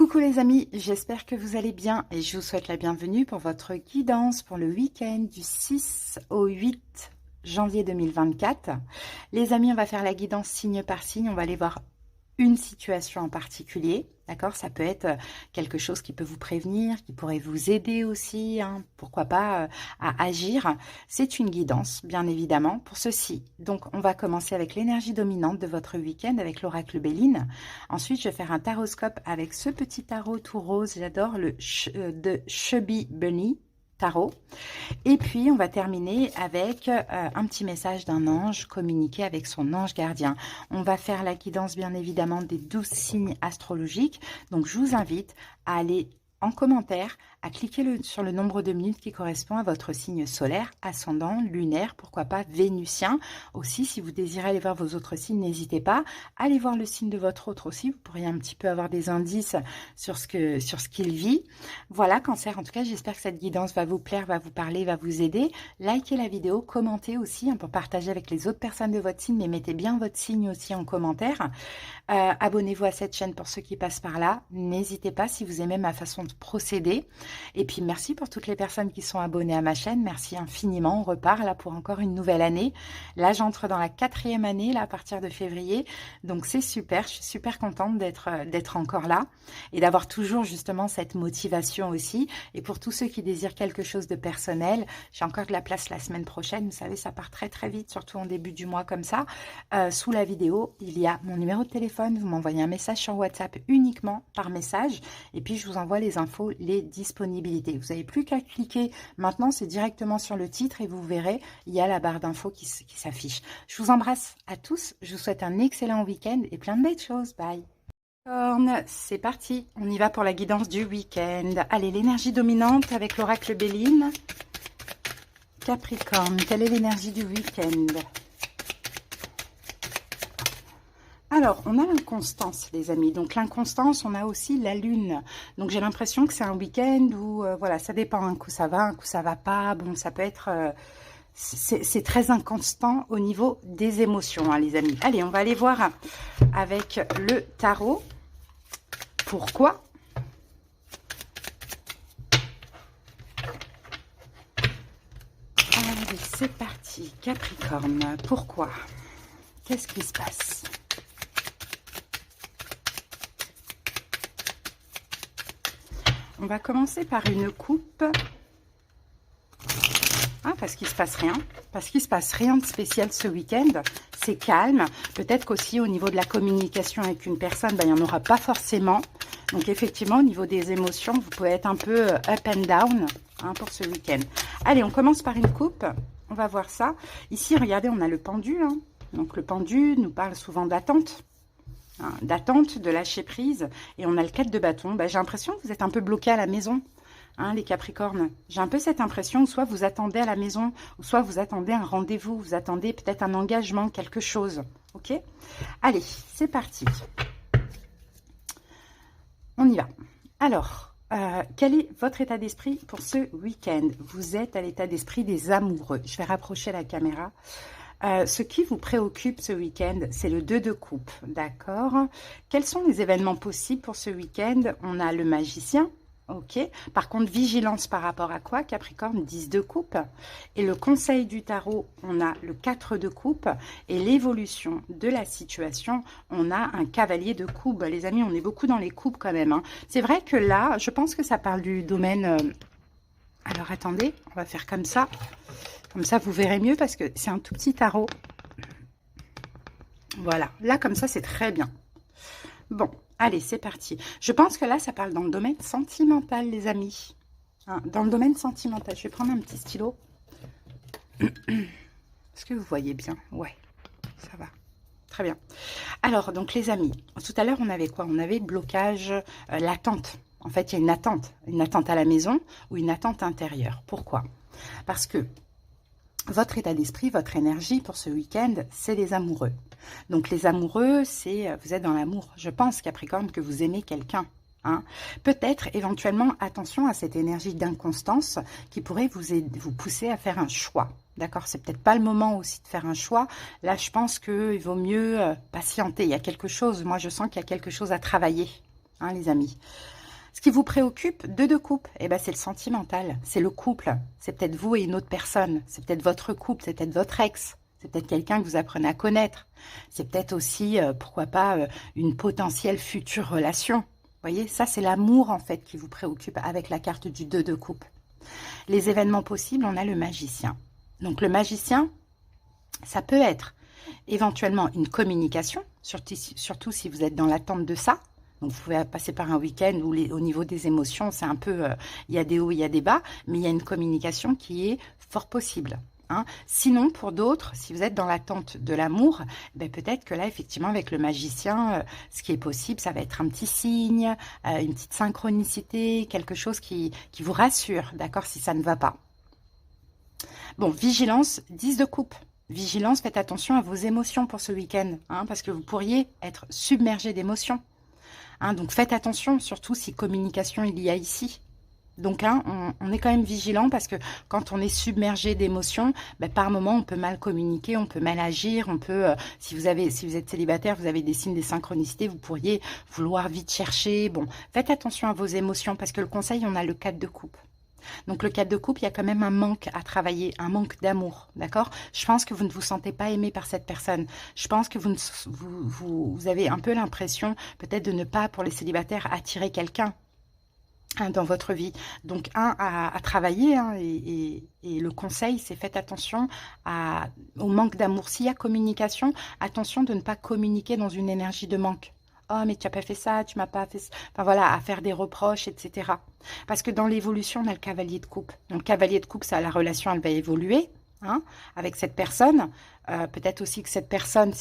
Coucou les amis, j'espère que vous allez bien et je vous souhaite la bienvenue pour votre guidance pour le week-end du 6 au 8 janvier 2024. Les amis, on va faire la guidance signe par signe, on va aller voir une situation en particulier, d'accord? Ça peut être quelque chose qui peut vous prévenir, qui pourrait vous aider aussi, hein, pourquoi pas, à agir. C'est une guidance, bien évidemment, pour ceci. Donc, on va commencer avec l'énergie dominante de votre week-end avec l'oracle Béline. Ensuite, je vais faire un taroscope avec ce petit tarot tout rose, j'adore, de Chubby Bunny Tarot. Et puis, on va terminer avec un petit message d'un ange communiqué avec son ange gardien. On va faire la guidance, bien évidemment, des 12 signes astrologiques. Donc, je vous invite à aller en commentaire, à cliquer sur le nombre de minutes qui correspond à votre signe solaire, ascendant, lunaire, pourquoi pas vénusien. Aussi, si vous désirez aller voir vos autres signes, n'hésitez pas. Allez voir le signe de votre autre aussi. Vous pourriez un petit peu avoir des indices sur ce qu'il vit. Voilà, Cancer. En tout cas, j'espère que cette guidance va vous plaire, va vous parler, va vous aider. Likez la vidéo, commentez aussi, hein, pour partager avec les autres personnes de votre signe, mais mettez bien votre signe aussi en commentaire. Abonnez-vous à cette chaîne pour ceux qui passent par là. N'hésitez pas si vous aimez ma façon de procéder. Et puis, merci pour toutes les personnes qui sont abonnées à ma chaîne. Merci infiniment. On repart là pour encore une nouvelle année. Là, j'entre dans la 4e année, là, à partir de février. Donc, c'est super. Je suis super contente d'être encore là et d'avoir toujours justement cette motivation aussi. Et pour tous ceux qui désirent quelque chose de personnel, j'ai encore de la place la semaine prochaine. Vous savez, ça part très, très vite, surtout en début du mois comme ça. Sous la vidéo, il y a mon numéro de téléphone. Vous m'envoyez un message sur WhatsApp uniquement par message et puis je vous envoie les infos, les disponibilités. Vous n'avez plus qu'à cliquer maintenant, c'est directement sur le titre et vous verrez, il y a la barre d'infos qui s'affiche. Je vous embrasse à tous, je vous souhaite un excellent week-end et plein de belles choses. Bye. C'est parti, on y va pour la guidance du week-end. Allez, l'énergie dominante avec l'oracle Béline. Capricorne, quelle est l'énergie du week-end? Alors, on a l'inconstance, les amis. Donc, l'inconstance, on a aussi la lune. Donc, j'ai l'impression que c'est un week-end où, voilà, ça dépend. Un coup, ça va, un coup, ça va pas. Bon, ça peut être... c'est très inconstant au niveau des émotions, hein, les amis. Allez, on va aller voir avec le tarot. Pourquoi? Allez, c'est parti. Capricorne, pourquoi? Qu'est-ce qui se passe? On va commencer par une coupe. Ah, parce qu'il ne se passe rien. Parce qu'il ne se passe rien de spécial ce week-end. C'est calme. Peut-être qu'aussi au niveau de la communication avec une personne, ben, il n'y en aura pas forcément. Donc effectivement, au niveau des émotions, vous pouvez être un peu up and down, hein, pour ce week-end. Allez, on commence par une coupe. On va voir ça. Ici, regardez, on a le pendu. Hein. Donc le pendu nous parle souvent d'attente. Hein, d'attente, de lâcher prise, et on a le 4 de bâton. Ben, j'ai l'impression que vous êtes un peu bloqué à la maison, hein, les Capricornes. J'ai un peu cette impression, soit vous attendez à la maison, ou soit vous attendez un rendez-vous, vous attendez peut-être un engagement, quelque chose. Ok? Allez, c'est parti. On y va. Alors, quel est votre état d'esprit pour ce week-end? Vous êtes à l'état d'esprit des amoureux. Je vais rapprocher la caméra. Ce qui vous préoccupe ce week-end, c'est le 2 de coupe, d'accord? Quels sont les événements possibles pour ce week-end? On a le magicien, ok? Par contre, vigilance par rapport à quoi? Capricorne, 10 de coupe. Et le conseil du tarot, on a le 4 de coupe. Et l'évolution de la situation, on a un cavalier de coupe. Les amis, on est beaucoup dans les coupes quand même, hein. C'est vrai que là, je pense que ça parle du domaine... Alors, attendez, on va faire comme ça. Comme ça, vous verrez mieux parce que c'est un tout petit tarot. Voilà. Là, comme ça, c'est très bien. Bon, allez, c'est parti. Je pense que là, ça parle dans le domaine sentimental, les amis. Hein, dans le domaine sentimental. Je vais prendre un petit stylo. Est-ce que vous voyez bien? Ouais, ça va. Très bien. Alors, donc, les amis, tout à l'heure, on avait quoi? On avait le blocage, l'attente. En fait, il y a une attente à la maison ou une attente intérieure. Pourquoi? Parce que votre état d'esprit, votre énergie pour ce week-end, c'est les amoureux. Donc les amoureux, c'est vous êtes dans l'amour. Je pense, Capricorne, que vous aimez quelqu'un. Hein. Peut-être, éventuellement, attention à cette énergie d'inconstance qui pourrait vous pousser à faire un choix. D'accord? C'est peut-être pas le moment aussi de faire un choix. Là, je pense qu'il vaut mieux patienter. Il y a quelque chose, moi je sens qu'il y a quelque chose à travailler, hein, les amis. Ce qui vous préoccupe, deux de coupe, eh ben, c'est le sentimental, c'est le couple. C'est peut-être vous et une autre personne. C'est peut-être votre couple, c'est peut-être votre ex. C'est peut-être quelqu'un que vous apprenez à connaître. C'est peut-être aussi, pourquoi pas, une potentielle future relation. Vous voyez, ça c'est l'amour en fait qui vous préoccupe avec la carte du 2 de coupe. Les événements possibles, on a le magicien. Donc le magicien, ça peut être éventuellement une communication, surtout si vous êtes dans l'attente de ça. Donc, vous pouvez passer par un week-end où au niveau des émotions, c'est un peu, il y a des hauts, il y a des bas, mais il y a une communication qui est fort possible. Hein. Sinon, pour d'autres, si vous êtes dans l'attente de l'amour, ben peut-être que là, effectivement, avec le magicien, ce qui est possible, ça va être un petit signe, une petite synchronicité, quelque chose qui vous rassure, d'accord, si ça ne va pas. Bon, vigilance, 10 de coupe. Vigilance, faites attention à vos émotions pour ce week-end, hein, parce que vous pourriez être submergé d'émotions. Hein, donc faites attention, surtout si communication il y a ici. Donc hein, on est quand même vigilant parce que quand on est submergé d'émotions, ben, par moment on peut mal communiquer, on peut mal agir, on peut, si vous êtes célibataire, vous avez des signes des synchronicités, vous pourriez vouloir vite chercher. Bon, faites attention à vos émotions parce que le conseil, on a le 4 de coupe. Donc le 4 de coupe, il y a quand même un manque à travailler, un manque d'amour, d'accord? Je pense que vous ne vous sentez pas aimé par cette personne. Je pense que vous avez un peu l'impression peut-être de ne pas, pour les célibataires, attirer quelqu'un hein, dans votre vie. Donc à travailler hein, et le conseil, c'est faites attention au manque d'amour. S'il y a communication, attention de ne pas communiquer dans une énergie de manque. Oh, mais tu n'as pas fait ça, tu m'as pas fait ça. Enfin voilà, à faire des reproches, etc. Parce que dans l'évolution, on a le cavalier de coupe. Donc, le cavalier de coupe, ça, la relation, elle va évoluer hein, avec cette personne. Peut-être aussi que cette personne,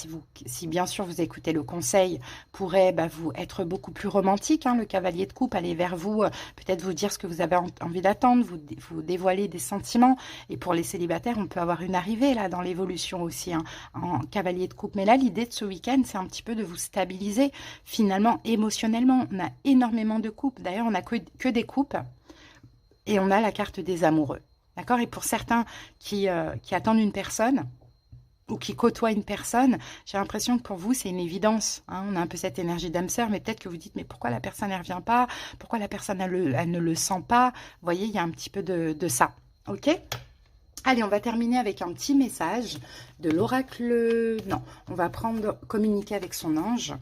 si bien sûr vous écoutez le conseil, pourrait vous être beaucoup plus romantique. Hein, le cavalier de coupe, aller vers vous, peut-être vous dire ce que vous avez envie d'attendre, vous dévoiler des sentiments. Et pour les célibataires, on peut avoir une arrivée là dans l'évolution aussi hein, en cavalier de coupe. Mais là, l'idée de ce week-end, c'est un petit peu de vous stabiliser finalement émotionnellement. On a énormément de coupes. D'ailleurs, on n'a que des coupes et on a la carte des amoureux. D'accord? Et pour certains qui attendent une personne, ou qui côtoie une personne, j'ai l'impression que pour vous, c'est une évidence. Hein. On a un peu cette énergie d'âme sœur, mais peut-être que vous dites, mais pourquoi la personne, elle ne revient pas? Pourquoi la personne, elle ne le sent pas? Vous voyez, il y a un petit peu de ça. OK? Allez, on va terminer avec un petit message de l'oracle. Non, on va communiquer avec son ange.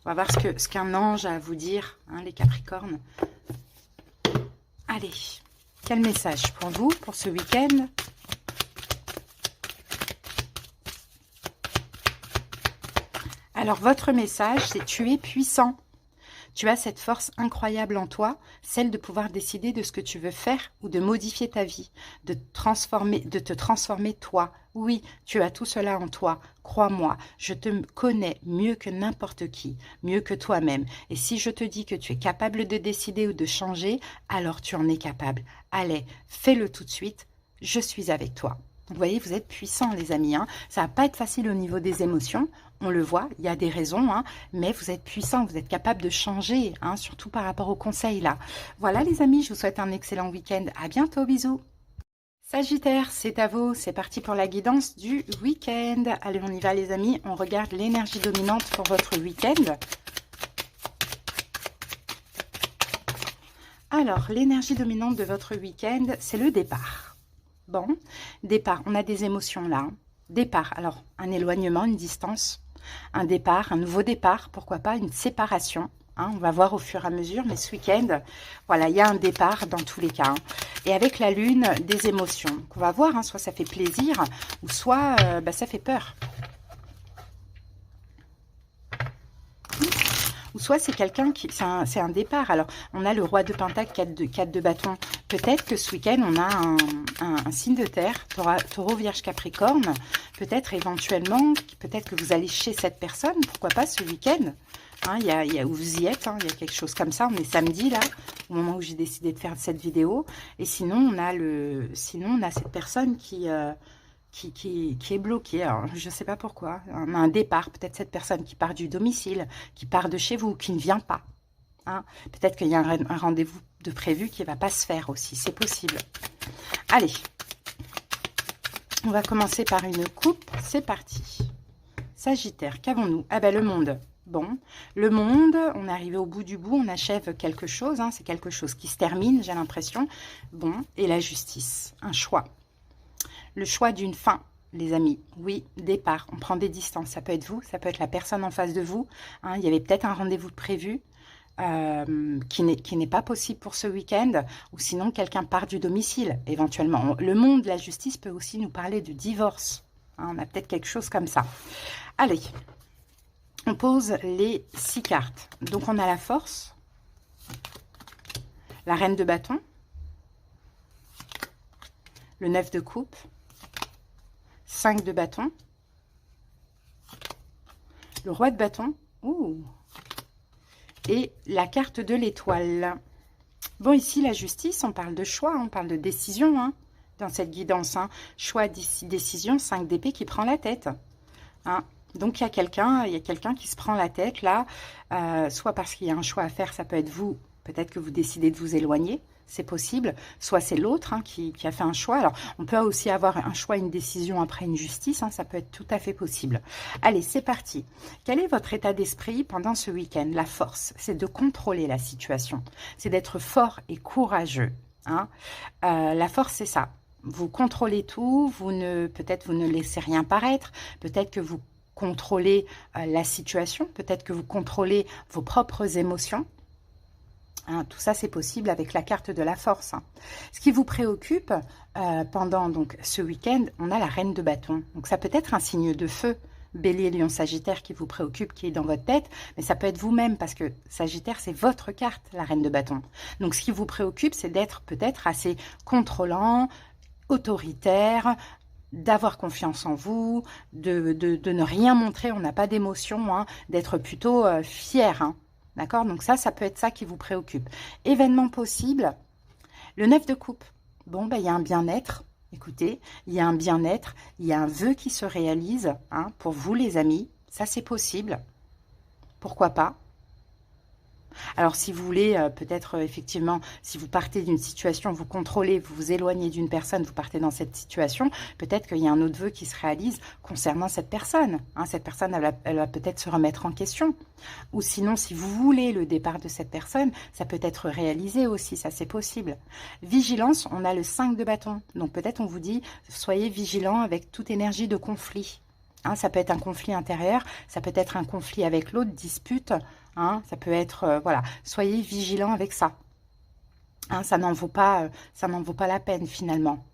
On va voir ce qu'un ange a à vous dire, hein, les Capricornes. Allez, quel message pour vous, pour ce week-end? Alors, votre message, c'est « Tu es puissant ». Tu as cette force incroyable en toi, celle de pouvoir décider de ce que tu veux faire ou de modifier ta vie, de te transformer toi. Oui, tu as tout cela en toi. Crois-moi, je te connais mieux que n'importe qui, mieux que toi-même. Et si je te dis que tu es capable de décider ou de changer, alors tu en es capable. Allez, fais-le tout de suite. Je suis avec toi. Vous voyez, vous êtes puissants, les amis. Hein. Ça va pas être facile au niveau des émotions. On le voit, il y a des raisons, hein, mais vous êtes puissants, vous êtes capables de changer, hein, surtout par rapport aux conseils là. Voilà les amis, je vous souhaite un excellent week-end. À bientôt, bisous. Sagittaire, c'est à vous. C'est parti pour la guidance du week-end. Allez, on y va les amis. On regarde l'énergie dominante pour votre week-end. Alors, l'énergie dominante de votre week-end, c'est le départ. Bon, départ, on a des émotions là. Départ, alors un éloignement, une distance, un départ, un nouveau départ, pourquoi pas une séparation. Hein, on va voir au fur et à mesure, mais ce week-end, voilà, il y a un départ dans tous les cas. Hein. Et avec la lune, des émotions. Donc on va voir, hein, soit ça fait plaisir, ou soit ça fait peur. Ou soit c'est quelqu'un qui... C'est un départ. Alors, on a le roi de Pentacle, 4 de bâton. Peut-être que ce week-end, on a un signe de terre, taureau, vierge, capricorne. Peut-être éventuellement, peut-être que vous allez chez cette personne. Pourquoi pas ce week-end hein, où vous y êtes, hein, il y a quelque chose comme ça. On est samedi, là, au moment où j'ai décidé de faire cette vidéo. Et sinon, on a cette personne qui est bloqué. Alors, je ne sais pas pourquoi. Un départ, peut-être cette personne qui part du domicile, qui part de chez vous, qui ne vient pas. Hein. Peut-être qu'il y a un rendez-vous de prévu qui ne va pas se faire aussi. C'est possible. Allez. On va commencer par une coupe. C'est parti. Sagittaire, qu'avons-nous? Ah ben le monde. Bon, le monde, on est arrivé au bout du bout, on achève quelque chose, hein, c'est quelque chose qui se termine, j'ai l'impression. Bon, et la justice, un choix. Le choix d'une fin, les amis. Oui, départ, on prend des distances, ça peut être vous, ça peut être la personne en face de vous. Hein, il y avait peut-être un rendez-vous de prévu qui n'est pas possible pour ce week-end, ou sinon quelqu'un part du domicile, éventuellement. Le monde de la justice peut aussi nous parler de divorce. Hein, on a peut-être quelque chose comme ça. Allez. On pose les 6 cartes. Donc, on a la force, la reine de bâton, le 9 de coupe, 5 de bâton, le roi de bâton, ouh, et la carte de l'étoile. Bon, ici, la justice, on parle de choix, on parle de décision, hein, dans cette guidance. Hein. Choix, décision, 5 d'épée qui prend la tête. Hein. Donc, il y a quelqu'un qui se prend la tête, là, soit parce qu'il y a un choix à faire, ça peut être vous, peut-être que vous décidez de vous éloigner, c'est possible, soit c'est l'autre hein, qui a fait un choix. Alors, on peut aussi avoir un choix, une décision après une justice, hein, ça peut être tout à fait possible. Allez, c'est parti. Quel est votre état d'esprit pendant ce week-end? La force, c'est de contrôler la situation, c'est d'être fort et courageux. Hein. La force, c'est ça. Vous contrôlez tout, peut-être vous ne laissez rien paraître, peut-être que vous contrôler la situation, peut-être que vous contrôlez vos propres émotions. Hein, tout ça, c'est possible avec la carte de la force. Hein. Ce qui vous préoccupe pendant donc, ce week-end, on a la reine de bâton. Donc, ça peut être un signe de feu, Bélier, Lion, Sagittaire qui vous préoccupe, qui est dans votre tête, mais ça peut être vous-même parce que Sagittaire, c'est votre carte, la reine de bâton. Donc, ce qui vous préoccupe, c'est d'être peut-être assez contrôlant, autoritaire, d'avoir confiance en vous, de ne rien montrer, on n'a pas d'émotion, hein, d'être plutôt fier. Hein, d'accord? Donc ça peut être ça qui vous préoccupe. Événement possible, le 9 de coupe. Bon, ben, il y a un bien-être. Écoutez, il y a un bien-être, il y a un vœu qui se réalise hein, pour vous les amis. Ça, c'est possible. Pourquoi pas? Alors, si vous voulez, peut-être effectivement, si vous partez d'une situation, vous contrôlez, vous vous éloignez d'une personne, vous partez dans cette situation, peut-être qu'il y a un autre vœu qui se réalise concernant cette personne. Hein, cette personne, elle va peut-être se remettre en question. Ou sinon, si vous voulez le départ de cette personne, ça peut être réalisé aussi, ça c'est possible. Vigilance, on a le 5 de bâton. Donc peut-être on vous dit, soyez vigilant avec toute énergie de conflit. Hein, ça peut être un conflit intérieur, ça peut être un conflit avec l'autre, dispute. Hein, ça peut être, voilà, soyez vigilants avec ça. Hein, ça n'en vaut pas la peine finalement.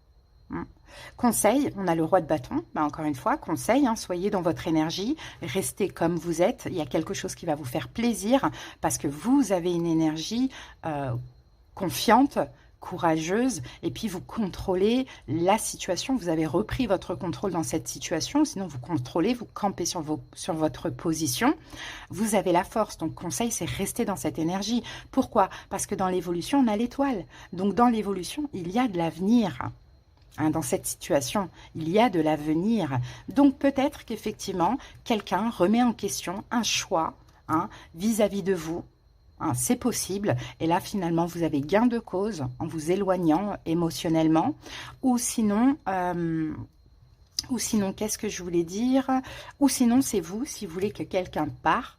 Hein. Conseil, on a le roi de bâton, ben, encore une fois, conseil, hein, soyez dans votre énergie, restez comme vous êtes, il y a quelque chose qui va vous faire plaisir parce que vous avez une énergie confiante, courageuse, et puis vous contrôlez la situation, vous avez repris votre contrôle dans cette situation, sinon vous contrôlez, vous campez sur votre position, vous avez la force, donc conseil c'est rester dans cette énergie. Pourquoi? Parce que dans l'évolution on a l'étoile, donc dans l'évolution il y a de l'avenir. Hein, dans cette situation, il y a de l'avenir. Donc peut-être qu'effectivement quelqu'un remet en question un choix hein, vis-à-vis de vous. Hein, c'est possible. Et là, finalement, vous avez gain de cause en vous éloignant émotionnellement. Ou sinon, qu'est-ce que je voulais dire? Ou sinon, c'est vous, si vous voulez que quelqu'un part,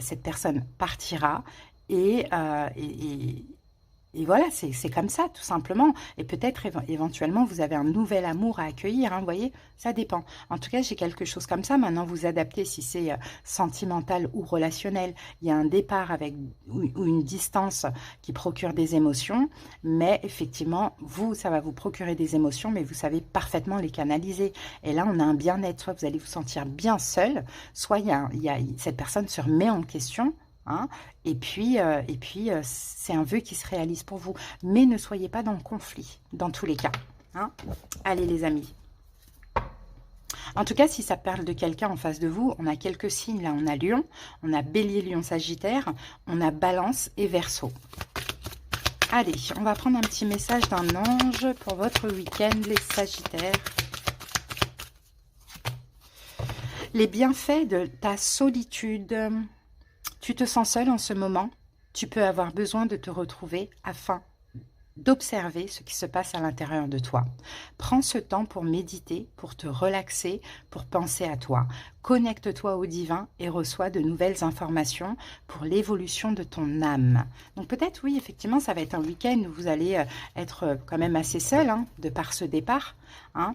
cette personne partira et voilà, c'est comme ça, tout simplement. Et peut-être, éventuellement, vous avez un nouvel amour à accueillir, hein, vous voyez, ça dépend. En tout cas, j'ai quelque chose comme ça. Maintenant, vous adaptez si c'est sentimental ou relationnel. Il y a un départ avec ou une distance qui procure des émotions. Mais effectivement, vous, ça va vous procurer des émotions, mais vous savez parfaitement les canaliser. Et là, on a un bien-être. Soit vous allez vous sentir bien seul, soit cette personne se remet en question. Hein, et puis c'est un vœu qui se réalise pour vous. Mais ne soyez pas dans le conflit, dans tous les cas. Hein. Allez les amis. En tout cas, si ça parle de quelqu'un en face de vous, on a quelques signes. Là, on a Lion, on a Bélier, Lion, Sagittaire, on a Balance et Verseau. Allez, on va prendre un petit message d'un ange pour votre week-end, les Sagittaires. Les bienfaits de ta solitude. Tu te sens seul en ce moment, tu peux avoir besoin de te retrouver afin d'observer ce qui se passe à l'intérieur de toi. Prends ce temps pour méditer, pour te relaxer, pour penser à toi. Connecte-toi au divin et reçois de nouvelles informations pour l'évolution de ton âme. Donc peut-être, oui, effectivement, ça va être un week-end où vous allez être quand même assez seul, hein, de par ce départ, hein,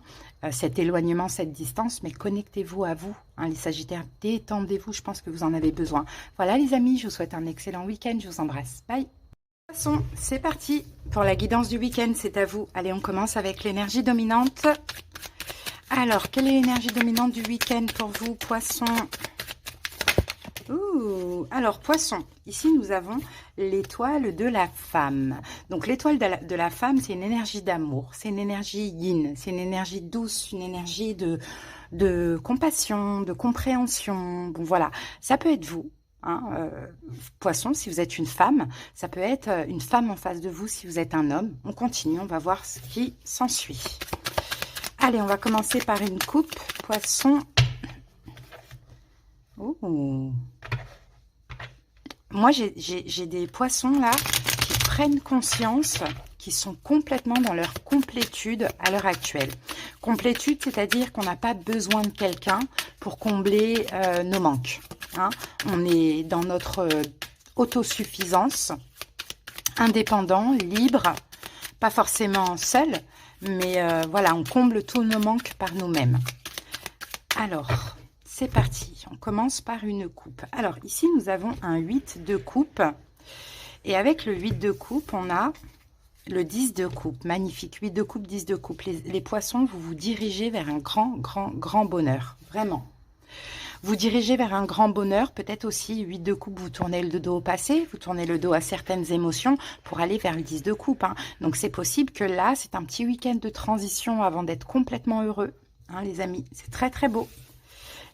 cet éloignement, cette distance, mais connectez-vous à vous, hein, les Sagittaires, détendez-vous, je pense que vous en avez besoin. Voilà les amis, je vous souhaite un excellent week-end, je vous embrasse. Bye. Poisson, c'est parti pour la guidance du week-end, c'est à vous. Allez, on commence avec l'énergie dominante. Alors, quelle est l'énergie dominante du week-end pour vous, Poisson? Alors, Poisson, ici nous avons l'étoile de la femme. Donc, l'étoile de la femme, c'est une énergie d'amour, c'est une énergie yin, c'est une énergie douce, une énergie de compassion, de compréhension. Bon, voilà, ça peut être vous. Hein, Poisson, si vous êtes une femme, ça peut être une femme en face de vous si vous êtes un homme. On continue, on va voir ce qui s'ensuit. Allez, on va commencer par une coupe. Poisson. Oh. Moi, j'ai des poissons là qui prennent conscience, qui sont complètement dans leur complétude à l'heure actuelle. Complétude, c'est-à-dire qu'on n'a pas besoin de quelqu'un pour combler nos manques. Hein. On est dans notre autosuffisance, indépendant, libre, pas forcément seul, mais voilà, on comble tous nos manques par nous-mêmes. Alors, c'est parti, on commence par une coupe. Alors, ici, nous avons un 8 de coupe, et avec le 8 de coupe, on a le 10 de coupe, magnifique, 8 de coupe, 10 de coupe. Les poissons, vous vous dirigez vers un grand bonheur, vraiment. Vous dirigez vers un grand bonheur, peut-être aussi 8 de coupe, vous tournez le dos au passé, vous tournez le dos à certaines émotions pour aller vers le 10 de coupe. Hein. Donc c'est possible que là, c'est un petit week-end de transition avant d'être complètement heureux, hein, les amis. C'est très très beau.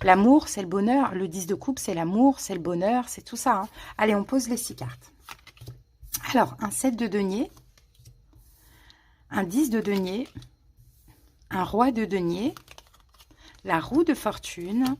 L'amour, c'est le bonheur. Le 10 de coupe, c'est l'amour, c'est le bonheur, c'est tout ça. Hein. Allez, on pose les 6 cartes. Alors, un 7 de denier, un 10 de denier, un roi de denier, la roue de fortune,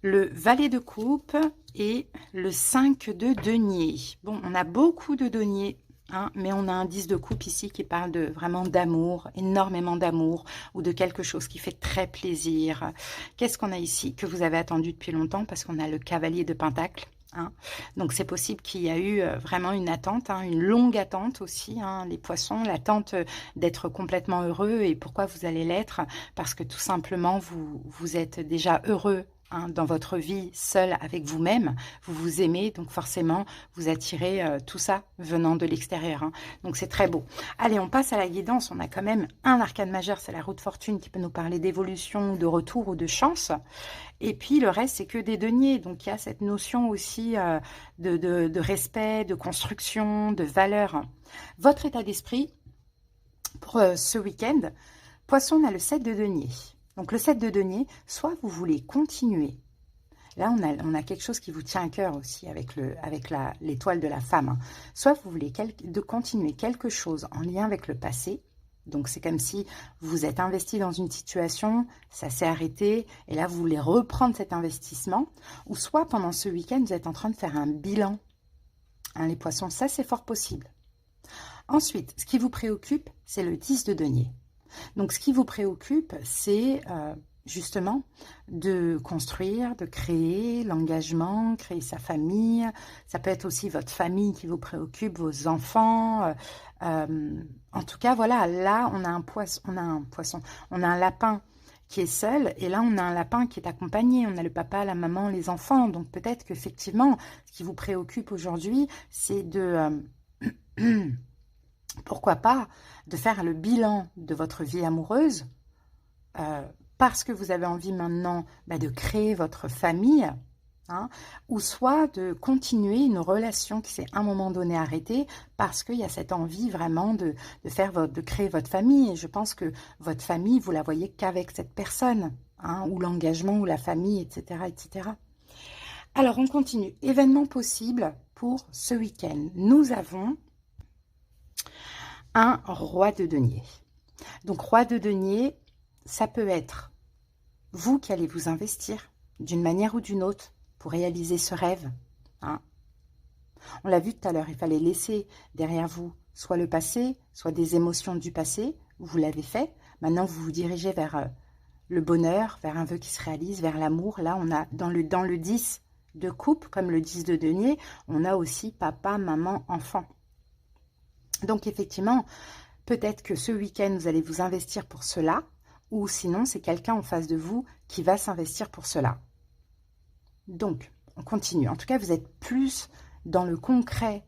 le valet de coupe et le 5 de denier. Bon, on a beaucoup de deniers, hein, mais on a un 10 de coupe ici qui parle de vraiment d'amour, énormément d'amour, ou de quelque chose qui fait très plaisir. Qu'est-ce qu'on a ici que vous avez attendu depuis longtemps? Parce qu'on a le cavalier de pentacle. Hein. Donc c'est possible qu'il y a eu vraiment une attente, hein, une longue attente aussi, hein, les poissons, l'attente d'être complètement heureux. Et pourquoi vous allez l'être? Parce que tout simplement, vous êtes déjà heureux, hein, dans votre vie, seul avec vous-même, vous vous aimez, donc forcément, vous attirez tout ça venant de l'extérieur. Hein. Donc, c'est très beau. Allez, on passe à la guidance. On a quand même un arcane majeur, c'est la roue de fortune qui peut nous parler d'évolution, de retour ou de chance. Et puis, le reste, c'est que des deniers. Donc, il y a cette notion aussi de respect, de construction, de valeur. Votre état d'esprit pour ce week-end, Poisson, on a le 7 de denier. Donc, le 7 de denier, soit vous voulez continuer. Là, on a quelque chose qui vous tient à cœur aussi avec l'étoile de la femme. Hein. Soit vous voulez continuer quelque chose en lien avec le passé. Donc, c'est comme si vous êtes investi dans une situation, ça s'est arrêté, et là, vous voulez reprendre cet investissement. Ou soit, pendant ce week-end, vous êtes en train de faire un bilan. Hein, les poissons, ça, c'est fort possible. Ensuite, ce qui vous préoccupe, c'est le 10 de denier. Donc, ce qui vous préoccupe, c'est justement de construire, de créer l'engagement, créer sa famille. Ça peut être aussi votre famille qui vous préoccupe, vos enfants. En tout cas, voilà, là, on a un poisson, on a un lapin qui est seul, et là, on a un lapin qui est accompagné. On a le papa, la maman, les enfants. Donc, peut-être qu'effectivement, ce qui vous préoccupe aujourd'hui, c'est de... pourquoi pas de faire le bilan de votre vie amoureuse parce que vous avez envie maintenant de créer votre famille, hein, ou soit de continuer une relation qui s'est à un moment donné arrêtée parce qu'il y a cette envie vraiment de créer votre famille. Et je pense que votre famille, vous la voyez qu'avec cette personne, hein, ou l'engagement, ou la famille, etc., etc. Alors, on continue. Événements possibles pour ce week-end. Nous avons un roi de denier. Donc, roi de denier, ça peut être vous qui allez vous investir d'une manière ou d'une autre pour réaliser ce rêve. Hein. On l'a vu tout à l'heure, il fallait laisser derrière vous soit le passé, soit des émotions du passé, vous l'avez fait. Maintenant, vous vous dirigez vers le bonheur, vers un vœu qui se réalise, vers l'amour. Là, on a dans le 10 de coupe, comme le 10 de denier, on a aussi papa, maman, enfant. Donc, effectivement, peut-être que ce week-end, vous allez vous investir pour cela, ou sinon, c'est quelqu'un en face de vous qui va s'investir pour cela. Donc, on continue. En tout cas, vous êtes plus dans le concret,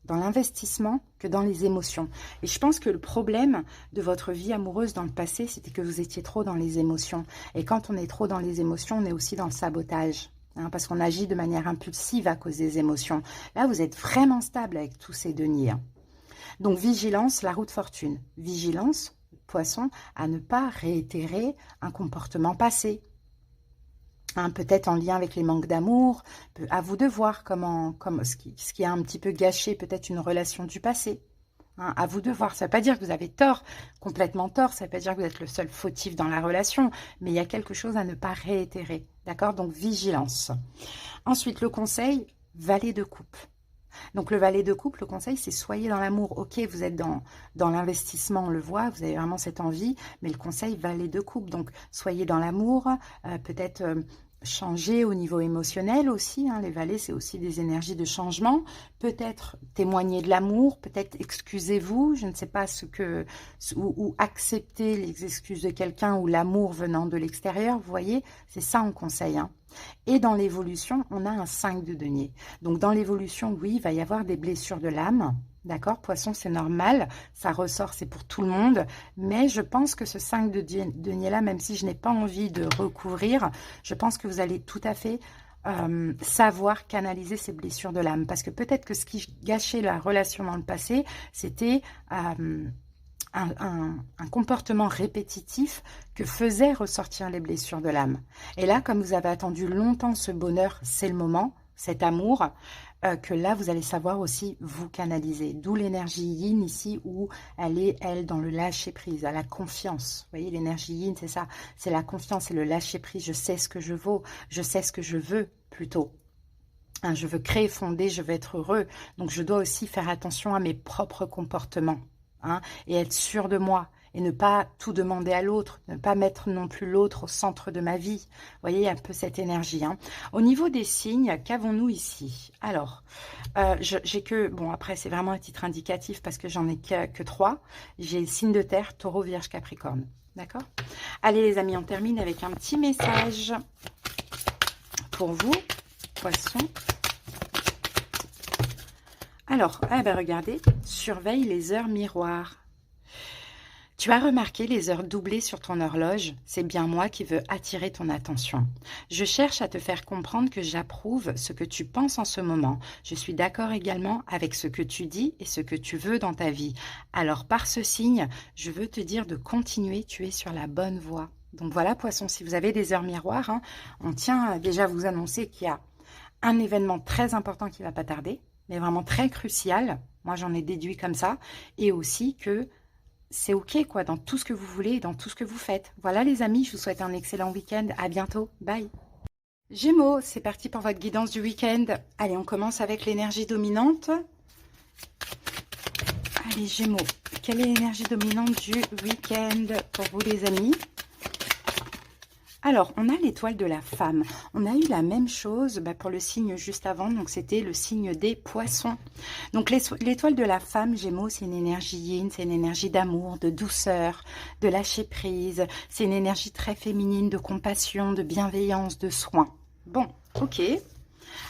dans l'investissement, que dans les émotions. Et je pense que le problème de votre vie amoureuse dans le passé, c'était que vous étiez trop dans les émotions. Et quand on est trop dans les émotions, on est aussi dans le sabotage. Hein, parce qu'on agit de manière impulsive à cause des émotions. Là, vous êtes vraiment stable avec tous ces deniers. Hein. Donc, vigilance, la roue de fortune. Vigilance, poisson, à ne pas réitérer un comportement passé. Hein, peut-être en lien avec les manques d'amour, à vous de voir ce qui a un petit peu gâché peut-être une relation du passé. Hein, à vous de voir. Ça ne veut pas dire que vous avez tort, complètement tort, ça ne veut pas dire que vous êtes le seul fautif dans la relation, mais il y a quelque chose à ne pas réitérer. D'accord? Donc, vigilance. Ensuite, le conseil, valet de coupe. Donc, le valet de coupe, le conseil, c'est soyez dans l'amour. Ok, vous êtes dans l'investissement, on le voit, vous avez vraiment cette envie, mais le conseil, valet de coupe. Donc, soyez dans l'amour, peut-être changer au niveau émotionnel aussi. Hein. Les valets, c'est aussi des énergies de changement. Peut-être témoigner de l'amour, peut-être excusez-vous, je ne sais pas ou accepter les excuses de quelqu'un ou l'amour venant de l'extérieur. Vous voyez, c'est ça en conseil. Hein. Et dans l'évolution, on a un 5 de denier. Donc, dans l'évolution, oui, il va y avoir des blessures de l'âme. D'accord, poisson, c'est normal. Ça ressort, c'est pour tout le monde. Mais je pense que ce 5 de denier-là, même si je n'ai pas envie de recouvrir, je pense que vous allez tout à fait savoir canaliser ces blessures de l'âme. Parce que peut-être que ce qui gâchait la relation dans le passé, c'était un comportement répétitif que faisait ressortir les blessures de l'âme. Et là, comme vous avez attendu longtemps ce bonheur, c'est le moment, cet amour, que là, vous allez savoir aussi vous canaliser. D'où l'énergie yin ici, où elle est, elle, dans le lâcher-prise, à la confiance. Vous voyez, l'énergie yin, c'est ça, c'est la confiance, c'est le lâcher-prise. Je sais ce que je vaux, je sais ce que je veux, plutôt. Hein, je veux créer, fonder, je veux être heureux. Donc, je dois aussi faire attention à mes propres comportements. Hein, et être sûr de moi, et ne pas tout demander à l'autre, ne pas mettre non plus l'autre au centre de ma vie. Vous voyez, il y a un peu cette énergie. Hein. Au niveau des signes, qu'avons-nous ici? Alors, j'ai que, bon après c'est vraiment un titre indicatif parce que j'en ai que 3. J'ai le signe de terre, taureau, vierge, capricorne. D'accord? Allez les amis, on termine avec un petit message pour vous, poissons. Alors, regardez, surveille les heures miroirs. Tu as remarqué les heures doublées sur ton horloge? C'est bien moi qui veux attirer ton attention. Je cherche à te faire comprendre que j'approuve ce que tu penses en ce moment. Je suis d'accord également avec ce que tu dis et ce que tu veux dans ta vie. Alors, par ce signe, je veux te dire de continuer, tu es sur la bonne voie. Donc voilà, poisson, si vous avez des heures miroirs, hein, on tient déjà à vous annoncer qu'il y a un événement très important qui ne va pas tarder, mais vraiment très crucial. Moi, j'en ai déduit comme ça. Et aussi que c'est OK, quoi, dans tout ce que vous voulez, dans tout ce que vous faites. Voilà, les amis, je vous souhaite un excellent week-end. À bientôt. Bye. Gémeaux, c'est parti pour votre guidance du week-end. Allez, on commence avec l'énergie dominante. Allez, Gémeaux, quelle est l'énergie dominante du week-end pour vous, les amis? Alors, on a l'étoile de la femme. On a eu la même chose pour le signe juste avant, donc c'était le signe des poissons. Donc, l'étoile de la femme, Gémeaux, c'est une énergie yin, c'est une énergie d'amour, de douceur, de lâcher prise. C'est une énergie très féminine, de compassion, de bienveillance, de soin. Bon, ok.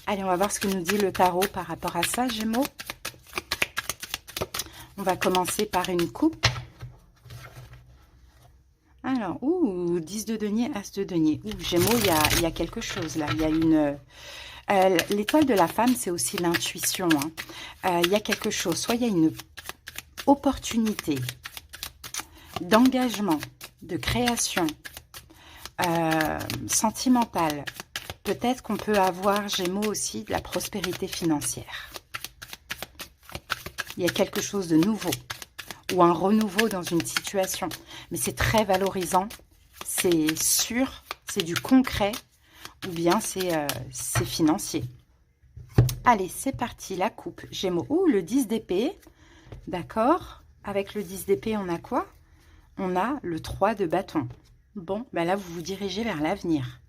Allez, on va voir ce que nous dit le tarot par rapport à ça, Gémeaux. On va commencer par une coupe. Alors, 10 de denier, as de denier. Gémeaux, il y a quelque chose là. Il y a une... l'étoile de la femme, c'est aussi l'intuition. Hein. Il y a quelque chose. Soit il y a une opportunité d'engagement, de création sentimentale. Peut-être qu'on peut avoir, Gémeaux, aussi de la prospérité financière. Il y a quelque chose de nouveau. Ou un renouveau dans une situation. Mais c'est très valorisant, c'est sûr, c'est du concret, ou bien c'est financier. Allez, c'est parti, la coupe. Gémeaux, le 10 d'épée, D'accord? Avec le 10 d'épée, on a quoi? On a le 3 de bâton. Bon, ben là, vous vous dirigez vers l'avenir.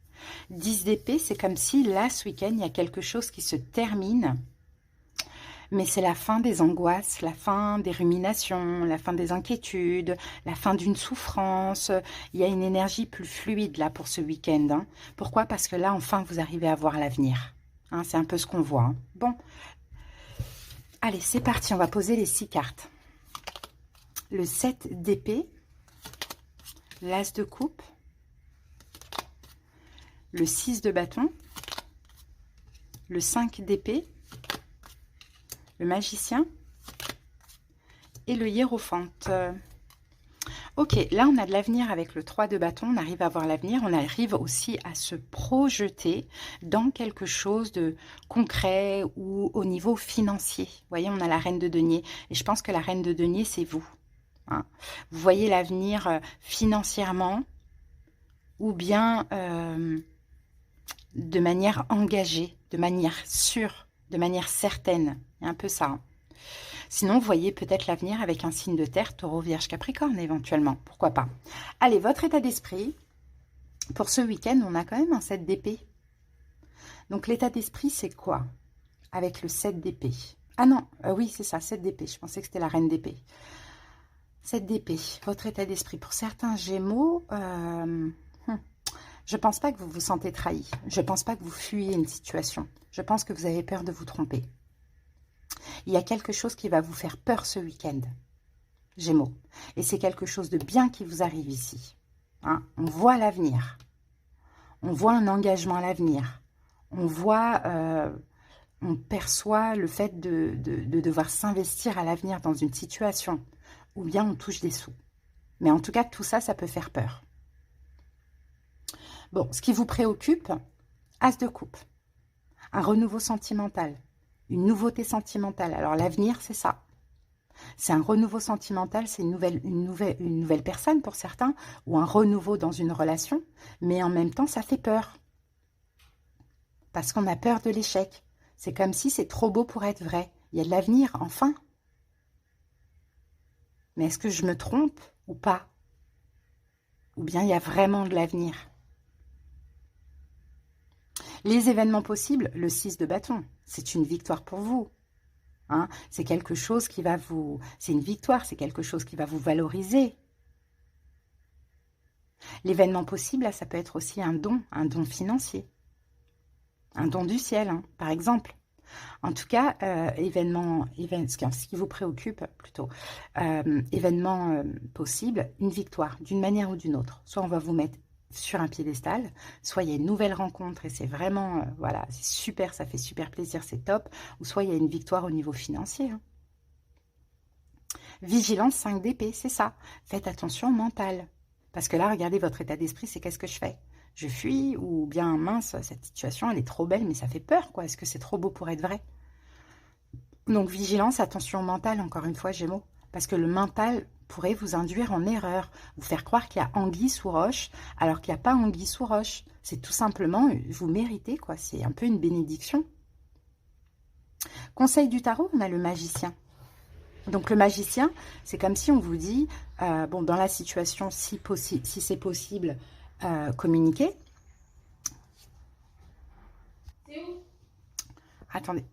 10 d'épée, c'est comme si là, ce week-end, il y a quelque chose qui se termine. Mais c'est la fin des angoisses, la fin des ruminations, la fin des inquiétudes, la fin d'une souffrance. Il y a une énergie plus fluide là pour ce week-end. Hein. Pourquoi? Parce que là, enfin, vous arrivez à voir l'avenir. Hein, c'est un peu ce qu'on voit. Hein. Bon, allez, c'est parti. On va poser les 6 cartes. Le 7 d'épée, l'as de coupe, le 6 de bâton, le 5 d'épée, le magicien et le hiérophante. Ok, là on a de l'avenir avec le 3 de bâton, on arrive à voir l'avenir, on arrive aussi à se projeter dans quelque chose de concret ou au niveau financier. Vous voyez, on a la reine de denier et je pense que la reine de denier c'est vous. Hein. Vous voyez l'avenir financièrement ou bien de manière engagée, de manière sûre, de manière certaine. Il y a un peu ça. Hein. Sinon, vous voyez peut-être l'avenir avec un signe de terre, taureau, vierge, capricorne éventuellement. Pourquoi pas? Allez, votre état d'esprit. Pour ce week-end, on a quand même un 7 d'épée. Donc l'état d'esprit, c'est quoi? Avec le 7 d'épée. Ah non, oui, c'est ça, 7 d'épée. Je pensais que c'était la reine d'épée. 7 d'épée, votre état d'esprit. Pour certains Gémeaux, je ne pense pas que vous vous sentez trahi. Je ne pense pas que vous fuyez une situation. Je pense que vous avez peur de vous tromper. Il y a quelque chose qui va vous faire peur ce week-end, Gémeaux. Et c'est quelque chose de bien qui vous arrive ici. Hein? On voit l'avenir. On voit un engagement à l'avenir. On voit, on perçoit le fait de devoir s'investir à l'avenir dans une situation. Ou bien on touche des sous. Mais en tout cas, tout ça, ça peut faire peur. Bon, ce qui vous préoccupe, as de coupe. Un renouveau sentimental. Une nouveauté sentimentale. Alors l'avenir, c'est ça. C'est un renouveau sentimental, c'est une nouvelle personne pour certains, ou un renouveau dans une relation, mais en même temps, ça fait peur. Parce qu'on a peur de l'échec. C'est comme si c'est trop beau pour être vrai. Il y a de l'avenir, enfin. Mais est-ce que je me trompe ou pas? Ou bien il y a vraiment de l'avenir? Les événements possibles, le 6 de bâton, c'est une victoire pour vous. Hein, c'est quelque chose qui va vous... C'est une victoire, c'est quelque chose qui va vous valoriser. L'événement possible, là, ça peut être aussi un don financier. Un don du ciel, hein, par exemple. En tout cas, ce qui vous préoccupe plutôt, événement possible, une victoire, d'une manière ou d'une autre. Soit on va vous mettre sur un piédestal, soit il y a une nouvelle rencontre et c'est vraiment, voilà, c'est super, ça fait super plaisir, c'est top, ou soit il y a une victoire au niveau financier. Hein. Vigilance 5 d'épée, c'est ça. Faites attention au mental. Parce que là, regardez, votre état d'esprit, c'est qu'est-ce que je fais? Je fuis ou bien, mince, cette situation, elle est trop belle, mais ça fait peur, quoi. Est-ce que c'est trop beau pour être vrai? Donc, vigilance, attention au mental, encore une fois, Gémeaux. Parce que le mental pourrait vous induire en erreur, vous faire croire qu'il y a anguille sous roche, alors qu'il n'y a pas anguille sous roche. C'est tout simplement, vous méritez, quoi. C'est un peu une bénédiction. Conseil du tarot, on a le magicien. Donc le magicien, c'est comme si on vous dit, bon, dans la situation, si c'est possible, communiquer. C'est où? Attendez.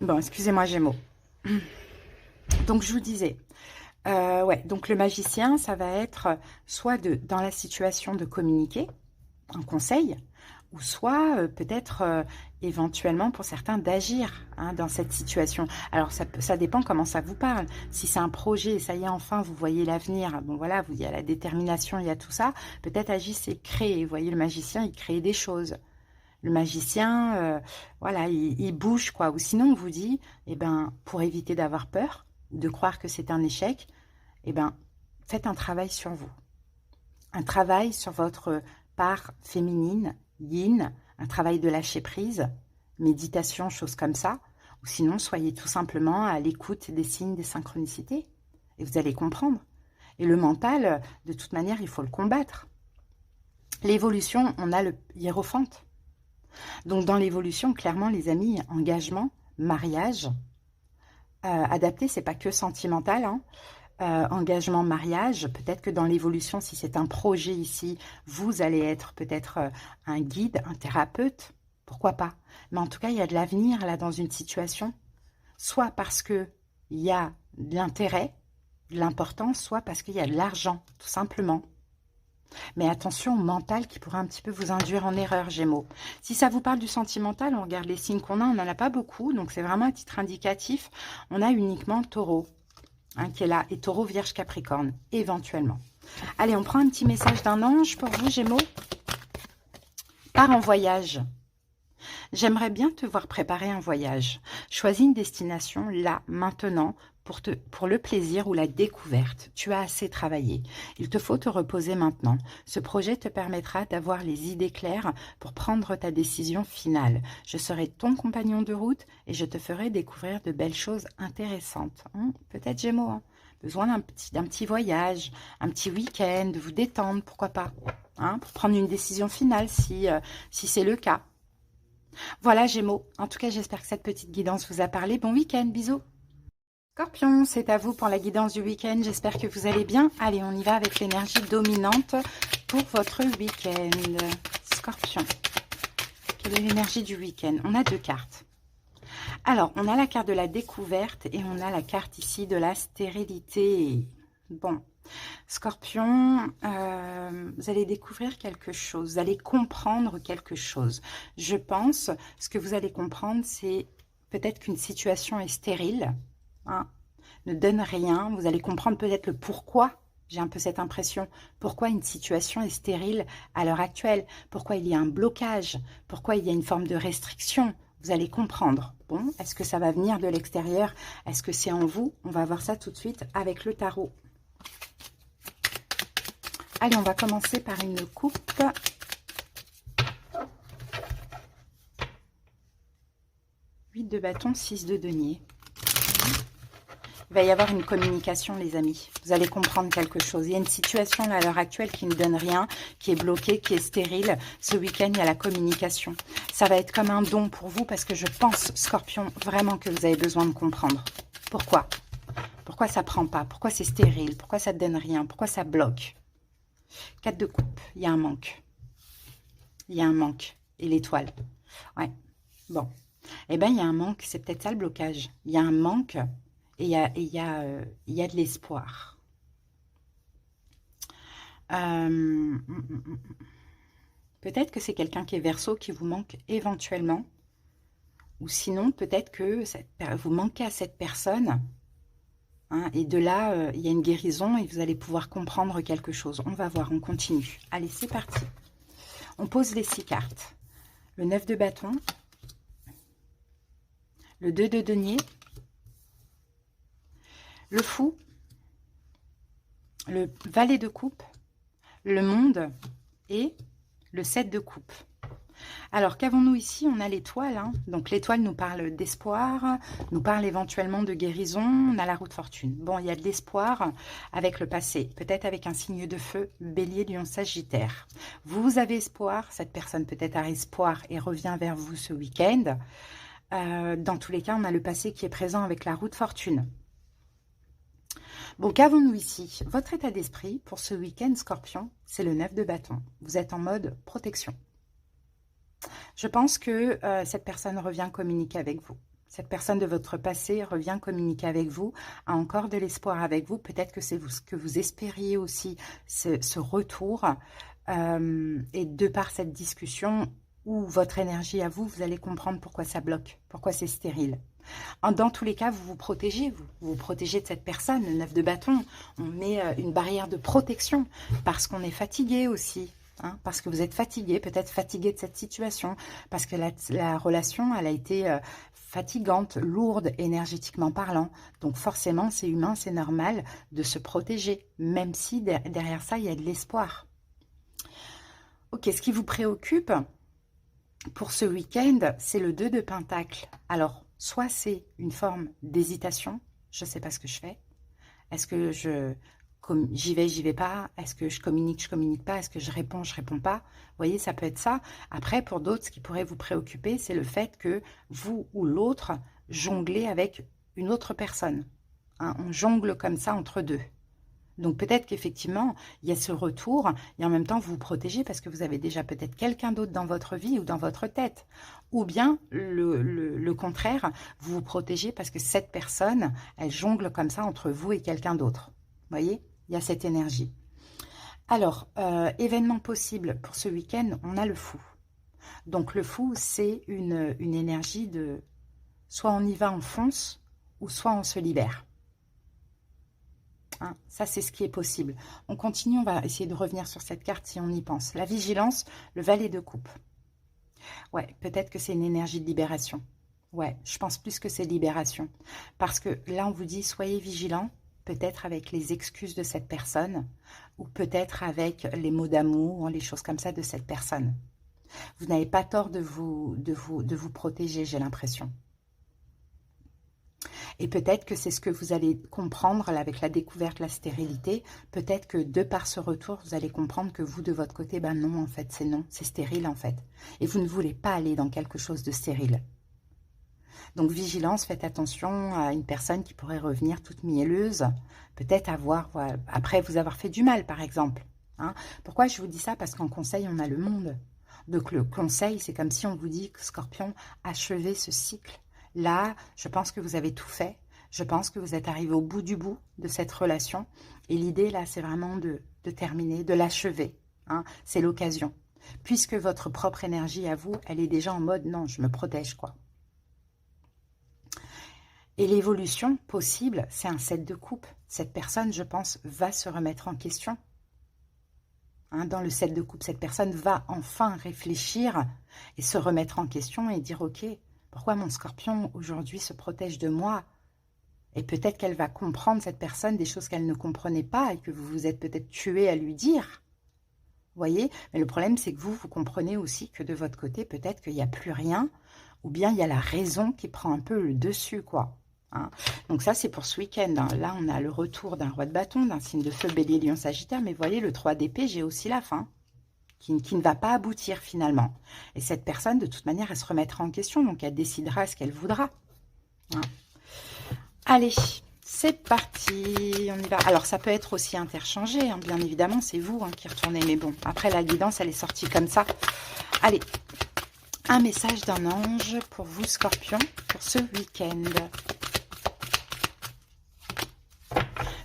Bon, excusez-moi, Gémeaux. Donc je vous disais, ouais, donc le magicien, ça va être soit dans la situation de communiquer, un conseil, ou soit peut-être éventuellement pour certains d'agir hein, dans cette situation. Alors ça dépend comment ça vous parle. Si c'est un projet, ça y est, enfin vous voyez l'avenir, bon voilà, il y a la détermination, il y a tout ça, peut-être agissez, créez. Vous voyez, le magicien, il crée des choses. Le magicien, voilà, il bouge quoi. Ou sinon on vous dit, eh ben, pour éviter d'avoir peur, ou de croire que c'est un échec, eh ben, faites un travail sur vous. Un travail sur votre part féminine, yin, un travail de lâcher prise, méditation, choses comme ça. Ou sinon, soyez tout simplement à l'écoute des signes, des synchronicités. Et vous allez comprendre. Et le mental, de toute manière, il faut le combattre. L'évolution, on a le hiérophante. Donc, dans l'évolution, clairement, les amis, engagement, mariage, Adapté, c'est pas que sentimental, hein. Engagement, mariage, peut-être que dans l'évolution, si c'est un projet ici, vous allez être peut-être un guide, un thérapeute, pourquoi pas. Mais en tout cas, il y a de l'avenir là dans une situation, soit parce que il y a de l'intérêt, de l'importance, soit parce qu'il y a de l'argent, tout simplement. Mais attention au mental qui pourrait un petit peu vous induire en erreur, Gémeaux. Si ça vous parle du sentimental, on regarde les signes qu'on a, on n'en a pas beaucoup, donc c'est vraiment un titre indicatif. On a uniquement Taureau, hein, qui est là, et Taureau, Vierge, Capricorne, éventuellement. Allez, on prend un petit message d'un ange pour vous, Gémeaux. Pars en voyage. J'aimerais bien te voir préparer un voyage. Choisis une destination, là, maintenant, pour le plaisir ou la découverte. Tu as assez travaillé. Il te faut te reposer maintenant. Ce projet te permettra d'avoir les idées claires pour prendre ta décision finale. Je serai ton compagnon de route et je te ferai découvrir de belles choses intéressantes. Peut-être Gémeaux, hein. Besoin d'un petit voyage, un petit week-end, de vous détendre, pourquoi pas, hein, pour prendre une décision finale si c'est le cas. Voilà Gémeaux, en tout cas j'espère que cette petite guidance vous a parlé. Bon week-end, bisous. Scorpion, c'est à vous pour la guidance du week-end. J'espère que vous allez bien. Allez, on y va avec l'énergie dominante pour votre week-end. Scorpion, quelle est l'énergie du week-end? On a deux cartes. Alors, on a la carte de la découverte et on a la carte ici de la stérilité. Bon, Scorpion, vous allez découvrir quelque chose, vous allez comprendre quelque chose. Je pense, ce que vous allez comprendre, c'est peut-être qu'une situation est stérile, hein, ne donne rien. Vous allez comprendre peut-être le pourquoi, j'ai un peu cette impression, pourquoi une situation est stérile à l'heure actuelle, pourquoi il y a un blocage, pourquoi il y a une forme de restriction. Vous allez comprendre. Bon, est-ce que ça va venir de l'extérieur? Est-ce que c'est en vous? On va voir ça tout de suite avec le tarot. Allez, on va commencer par une coupe. Huit de bâton, 6 de denier. Il va y avoir une communication, les amis. Vous allez comprendre quelque chose. Il y a une situation là, à l'heure actuelle qui ne donne rien, qui est bloquée, qui est stérile. Ce week-end, il y a la communication. Ça va être comme un don pour vous parce que je pense, Scorpion, vraiment que vous avez besoin de comprendre. Pourquoi? Pourquoi ça ne prend pas? Pourquoi c'est stérile? Pourquoi ça ne donne rien? Pourquoi ça bloque? 4 de coupe, il y a un manque. Il y a un manque. Et l'étoile. Ouais. Bon. Eh bien, il y a un manque. C'est peut-être ça le blocage. Il y a un manque et il y a de l'espoir. Peut-être que c'est quelqu'un qui est Verseau qui vous manque éventuellement. Ou sinon, peut-être que vous manquez à cette personne. Hein, et de là, il y a une guérison et vous allez pouvoir comprendre quelque chose. On va voir, on continue. Allez, c'est parti. On pose les 6 cartes. Le 9 de bâton. Le 2 de denier. Le fou. Le valet de coupe. Le monde. Et le 7 de coupe. Alors, qu'avons-nous ici? On a l'étoile. Hein. Donc, l'étoile nous parle d'espoir, nous parle éventuellement de guérison. On a la roue de fortune. Bon, il y a de l'espoir avec le passé. Peut-être avec un signe de feu, bélier, lion, sagittaire. Vous avez espoir. Cette personne peut-être a espoir et revient vers vous ce week-end. Dans tous les cas, on a le passé qui est présent avec la roue de fortune. Bon, qu'avons-nous ici? Votre état d'esprit pour ce week-end, Scorpion, c'est le 9 de bâton. Vous êtes en mode protection. Je pense que cette personne revient communiquer avec vous. Cette personne de votre passé revient communiquer avec vous, a encore de l'espoir avec vous. Peut-être que c'est ce que vous espériez aussi, ce retour. Et de par cette discussion ou votre énergie à vous, vous allez comprendre pourquoi ça bloque, pourquoi c'est stérile. Dans tous les cas, vous vous protégez, vous vous protégez de cette personne, le 9 de bâton. On met une barrière de protection parce qu'on est fatigué aussi. Hein, parce que vous êtes fatigué, peut-être fatigué de cette situation, parce que la relation, elle a été fatigante, lourde, énergétiquement parlant. Donc forcément, c'est humain, c'est normal de se protéger, même si derrière ça, il y a de l'espoir. Ok, ce qui vous préoccupe pour ce week-end, c'est le 2 de Pentacle. Alors, soit c'est une forme d'hésitation, je ne sais pas ce que je fais. Est-ce que j'y vais pas? Est-ce que je communique pas? Est-ce que je réponds pas? Vous voyez, ça peut être ça. Après, pour d'autres, ce qui pourrait vous préoccuper, c'est le fait que vous ou l'autre jonglez avec une autre personne. Hein, on jongle comme ça entre deux. Donc peut-être qu'effectivement, il y a ce retour et en même temps, vous vous protégez parce que vous avez déjà peut-être quelqu'un d'autre dans votre vie ou dans votre tête. Ou bien le contraire, vous vous protégez parce que cette personne, elle jongle comme ça entre vous et quelqu'un d'autre. Vous voyez, il y a cette énergie. Alors, événement possible pour ce week-end, on a le fou. Donc le fou, c'est une énergie de soit on y va, on fonce, ou soit on se libère. Hein, ça, c'est ce qui est possible. On continue, on va essayer de revenir sur cette carte si on y pense. La vigilance, le valet de coupe. Ouais, peut-être que c'est une énergie de libération. Ouais, je pense plus que c'est libération. Parce que là, on vous dit, soyez vigilants, peut-être avec les excuses de cette personne, ou peut-être avec les mots d'amour, les choses comme ça de cette personne. Vous n'avez pas tort de vous protéger, j'ai l'impression. Et peut-être que c'est ce que vous allez comprendre là, avec la découverte de la stérilité. Peut-être que de par ce retour, vous allez comprendre que vous, de votre côté, ben non, en fait, c'est non, c'est stérile en fait. Et vous ne voulez pas aller dans quelque chose de stérile. Donc vigilance, faites attention à une personne qui pourrait revenir toute mielleuse, peut-être avoir, voilà, après vous avoir fait du mal par exemple. Hein. Pourquoi je vous dis ça? Parce qu'en conseil, on a le monde. Donc le conseil, c'est comme si on vous dit, Scorpion, achevez ce cycle. Là, je pense que vous avez tout fait. Je pense que vous êtes arrivé au bout du bout de cette relation. Et l'idée, là, c'est vraiment de terminer, de l'achever. Hein. C'est l'occasion. Puisque votre propre énergie à vous, elle est déjà en mode, non, je me protège, quoi. Et l'évolution possible, c'est un 7 de coupe. Cette personne, je pense, va se remettre en question. Hein, dans le 7 de coupe, cette personne va enfin réfléchir et se remettre en question et dire, ok, pourquoi mon scorpion aujourd'hui se protège de moi? Et peut-être qu'elle va comprendre, cette personne, des choses qu'elle ne comprenait pas et que vous vous êtes peut-être tué à lui dire. Vous voyez? Mais le problème, c'est que vous comprenez aussi que de votre côté, peut-être qu'il n'y a plus rien ou bien il y a la raison qui prend un peu le dessus, quoi. Hein. Donc ça, c'est pour ce week-end. Hein. Là, on a le retour d'un roi de bâton, d'un signe de feu, bélier, lion, sagittaire. Mais vous voyez, le 3 d'épée, j'ai aussi la fin. Qui ne va pas aboutir finalement. Et cette personne, de toute manière, elle se remettra en question, donc elle décidera ce qu'elle voudra. Hein. Allez, c'est parti, on y va. Alors, ça peut être aussi interchangé, hein, bien évidemment, c'est vous hein, qui retournez. Mais bon, après la guidance, elle est sortie comme ça. Allez, un message d'un ange pour vous, Scorpion, pour ce week-end.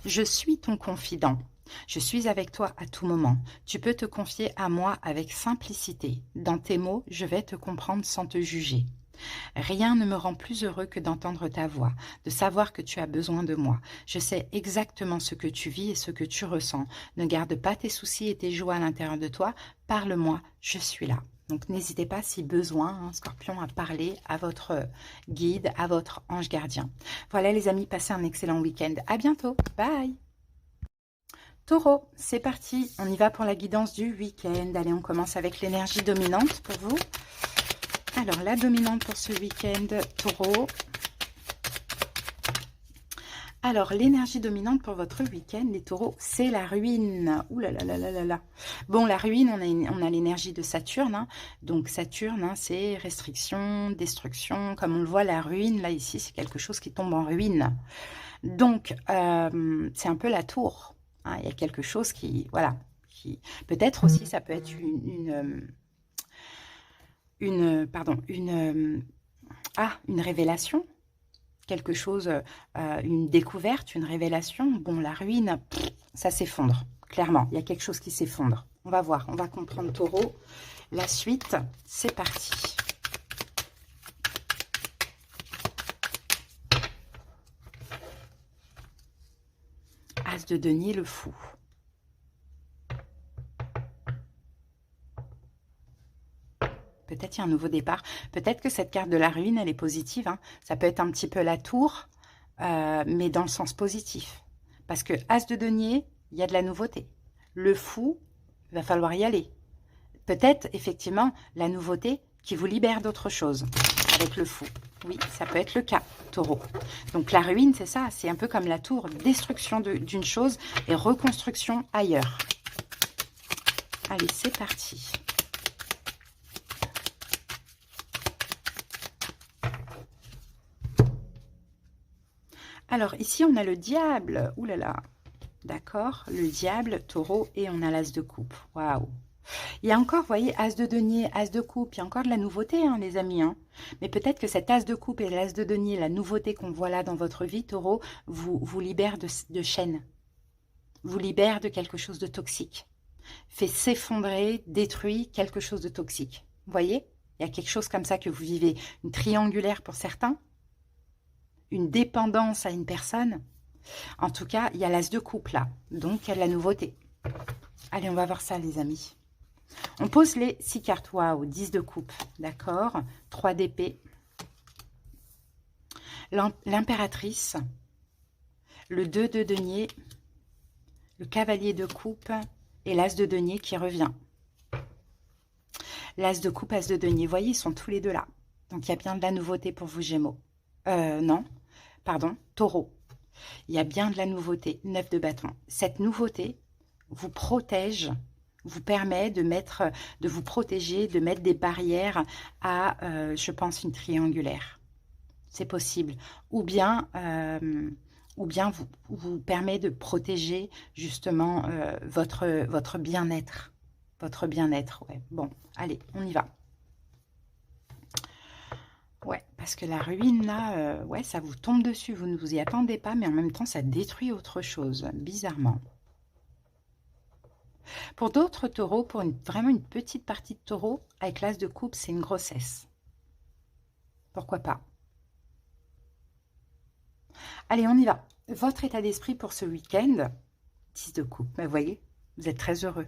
Je suis ton confident. Je suis avec toi à tout moment. Tu peux te confier à moi avec simplicité. Dans tes mots, je vais te comprendre sans te juger. Rien ne me rend plus heureux que d'entendre ta voix, de savoir que tu as besoin de moi. Je sais exactement ce que tu vis et ce que tu ressens. Ne garde pas tes soucis et tes joies à l'intérieur de toi. Parle-moi, je suis là. Donc n'hésitez pas si besoin, hein, Scorpion, à parler à votre guide, à votre ange gardien. Voilà les amis, passez un excellent week-end. À bientôt. Bye. Taureau, c'est parti, on y va pour la guidance du week-end. Allez, on commence avec l'énergie dominante pour vous. Alors, la dominante pour ce week-end, Taureau. Alors, l'énergie dominante pour votre week-end, les taureaux, c'est la ruine. Ouh là là là là là là. Bon, la ruine, on a l'énergie de Saturne. Hein. Donc, Saturne, hein, c'est restriction, destruction. Comme on le voit, la ruine, là, ici, c'est quelque chose qui tombe en ruine. Donc, c'est un peu la tour. Hein, il y a quelque chose qui, voilà, qui peut-être aussi, ça peut être une révélation, quelque chose, une découverte, une révélation. Bon, la ruine, ça s'effondre, clairement. Il y a quelque chose qui s'effondre. On va voir, on va comprendre, Taureau. La suite, c'est parti. As de denier, le fou. Peut-être il y a un nouveau départ. Peut-être que cette carte de la ruine, elle est positive. Hein. Ça peut être un petit peu la tour, mais dans le sens positif. Parce que As de denier, il y a de la nouveauté. Le fou, il va falloir y aller. Peut-être, effectivement, la nouveauté qui vous libère d'autre chose avec le fou. Oui, ça peut être le cas, Taureau. Donc la ruine, c'est ça, c'est un peu comme la tour, destruction d'une chose et reconstruction ailleurs. Allez, c'est parti. Alors, ici, on a le diable. Ouh là là. D'accord, le diable, taureau, et on a l'as de coupe. Waouh. Il y a encore, vous voyez, as de denier, as de coupe. Il y a encore de la nouveauté, hein, les amis. Hein. Mais peut-être que cet as de coupe et l'as de denier, la nouveauté qu'on voit là dans votre vie, taureau, vous libère de chaînes. Vous libère de quelque chose de toxique. Fait s'effondrer, détruit quelque chose de toxique. Vous voyez, il y a quelque chose comme ça que vous vivez. Une triangulaire pour certains. Une dépendance à une personne. En tout cas, il y a l'as de coupe là. Donc, il y a de la nouveauté. Allez, on va voir ça, les amis. On pose les 6 cartes. Waouh, 10 de coupe. D'accord. 3 d'épée. L'impératrice. Le 2 de denier. Le cavalier de coupe. Et l'as de denier qui revient. L'as de coupe, as de denier. Vous voyez, ils sont tous les deux là. Donc, il y a bien de la nouveauté pour vous, Gémeaux. Non. Pardon, Taureau. Il y a bien de la nouveauté. 9 de bâton. Cette nouveauté vous protège, vous permet de vous protéger, de mettre des barrières à, je pense, une triangulaire. C'est possible. Ou bien vous permet de protéger justement votre bien-être. Votre bien-être, ouais. Bon, allez, on y va. Ouais, parce que la ruine, là, ouais, ça vous tombe dessus. Vous ne vous y attendez pas, mais en même temps, ça détruit autre chose, bizarrement. Pour d'autres taureaux, pour vraiment une petite partie de taureau, avec l'as de coupe, c'est une grossesse. Pourquoi pas? Allez, on y va. Votre état d'esprit pour ce week-end, 10 de coupe. Mais vous voyez, vous êtes très heureux.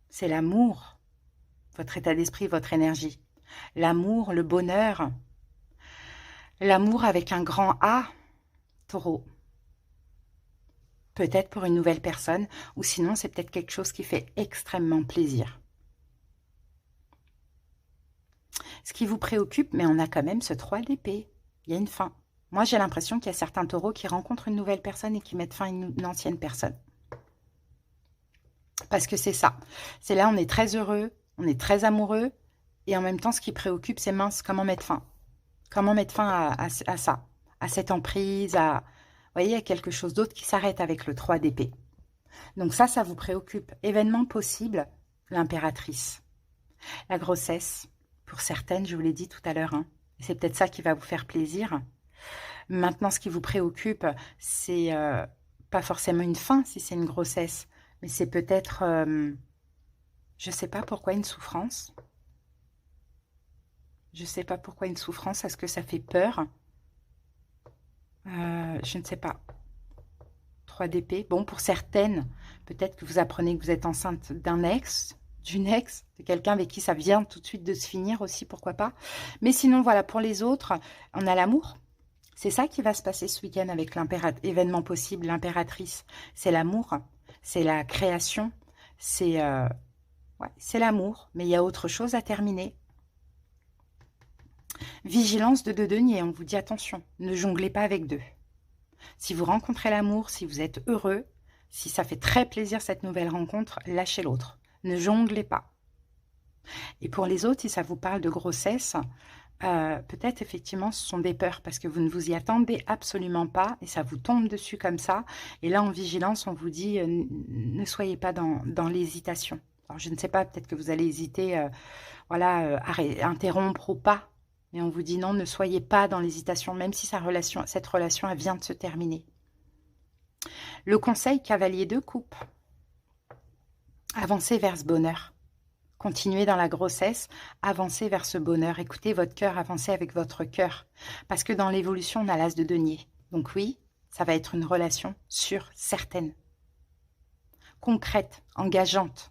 C'est l'amour, votre état d'esprit, votre énergie. L'amour, le bonheur. L'amour avec un grand A, taureau. Peut-être pour une nouvelle personne, ou sinon c'est peut-être quelque chose qui fait extrêmement plaisir. Ce qui vous préoccupe, mais on a quand même ce 3 d'épée. Il y a une fin. Moi, j'ai l'impression qu'il y a certains taureaux qui rencontrent une nouvelle personne et qui mettent fin à une ancienne personne. Parce que c'est ça. C'est là, on est très heureux, on est très amoureux, et en même temps, ce qui préoccupe, c'est mince, comment mettre fin? Comment mettre fin à ça? À cette emprise, vous voyez, il y a quelque chose d'autre qui s'arrête avec le 3 d'épée. Donc ça vous préoccupe. Événement possible, l'impératrice. La grossesse, pour certaines, je vous l'ai dit tout à l'heure, hein, c'est peut-être ça qui va vous faire plaisir. Maintenant, ce qui vous préoccupe, c'est pas forcément une fin si c'est une grossesse, mais c'est peut-être, je ne sais pas pourquoi une souffrance. Je ne sais pas pourquoi une souffrance, est-ce que ça fait peur? Je ne sais pas. 3 d'épée. Bon, pour certaines, peut-être que vous apprenez que vous êtes enceinte d'un ex, d'une ex, de quelqu'un avec qui ça vient tout de suite de se finir aussi, pourquoi pas. Mais sinon, voilà, pour les autres, on a l'amour. C'est ça qui va se passer ce week-end avec l'événement possible, l'impératrice. C'est l'amour, c'est la création, c'est l'amour, mais il y a autre chose à terminer. Vigilance de deux deniers, on vous dit attention, ne jonglez pas avec deux. Si vous rencontrez l'amour, si vous êtes heureux, si ça fait très plaisir cette nouvelle rencontre, lâchez l'autre. Ne jonglez pas. Et pour les autres, si ça vous parle de grossesse, peut-être effectivement ce sont des peurs parce que vous ne vous y attendez absolument pas et ça vous tombe dessus comme ça. Et là, en vigilance, on vous dit ne soyez pas dans l'hésitation. Alors, je ne sais pas, peut-être que vous allez hésiter, voilà, à interrompre ou pas. Mais on vous dit non, ne soyez pas dans l'hésitation, même si cette relation elle vient de se terminer. Le conseil, cavalier de coupe. Avancez vers ce bonheur. Continuez dans la grossesse, avancez vers ce bonheur. Écoutez votre cœur, avancez avec votre cœur. Parce que dans l'évolution, on a l'as de denier. Donc oui, ça va être une relation sûre, certaine. Concrète, engageante.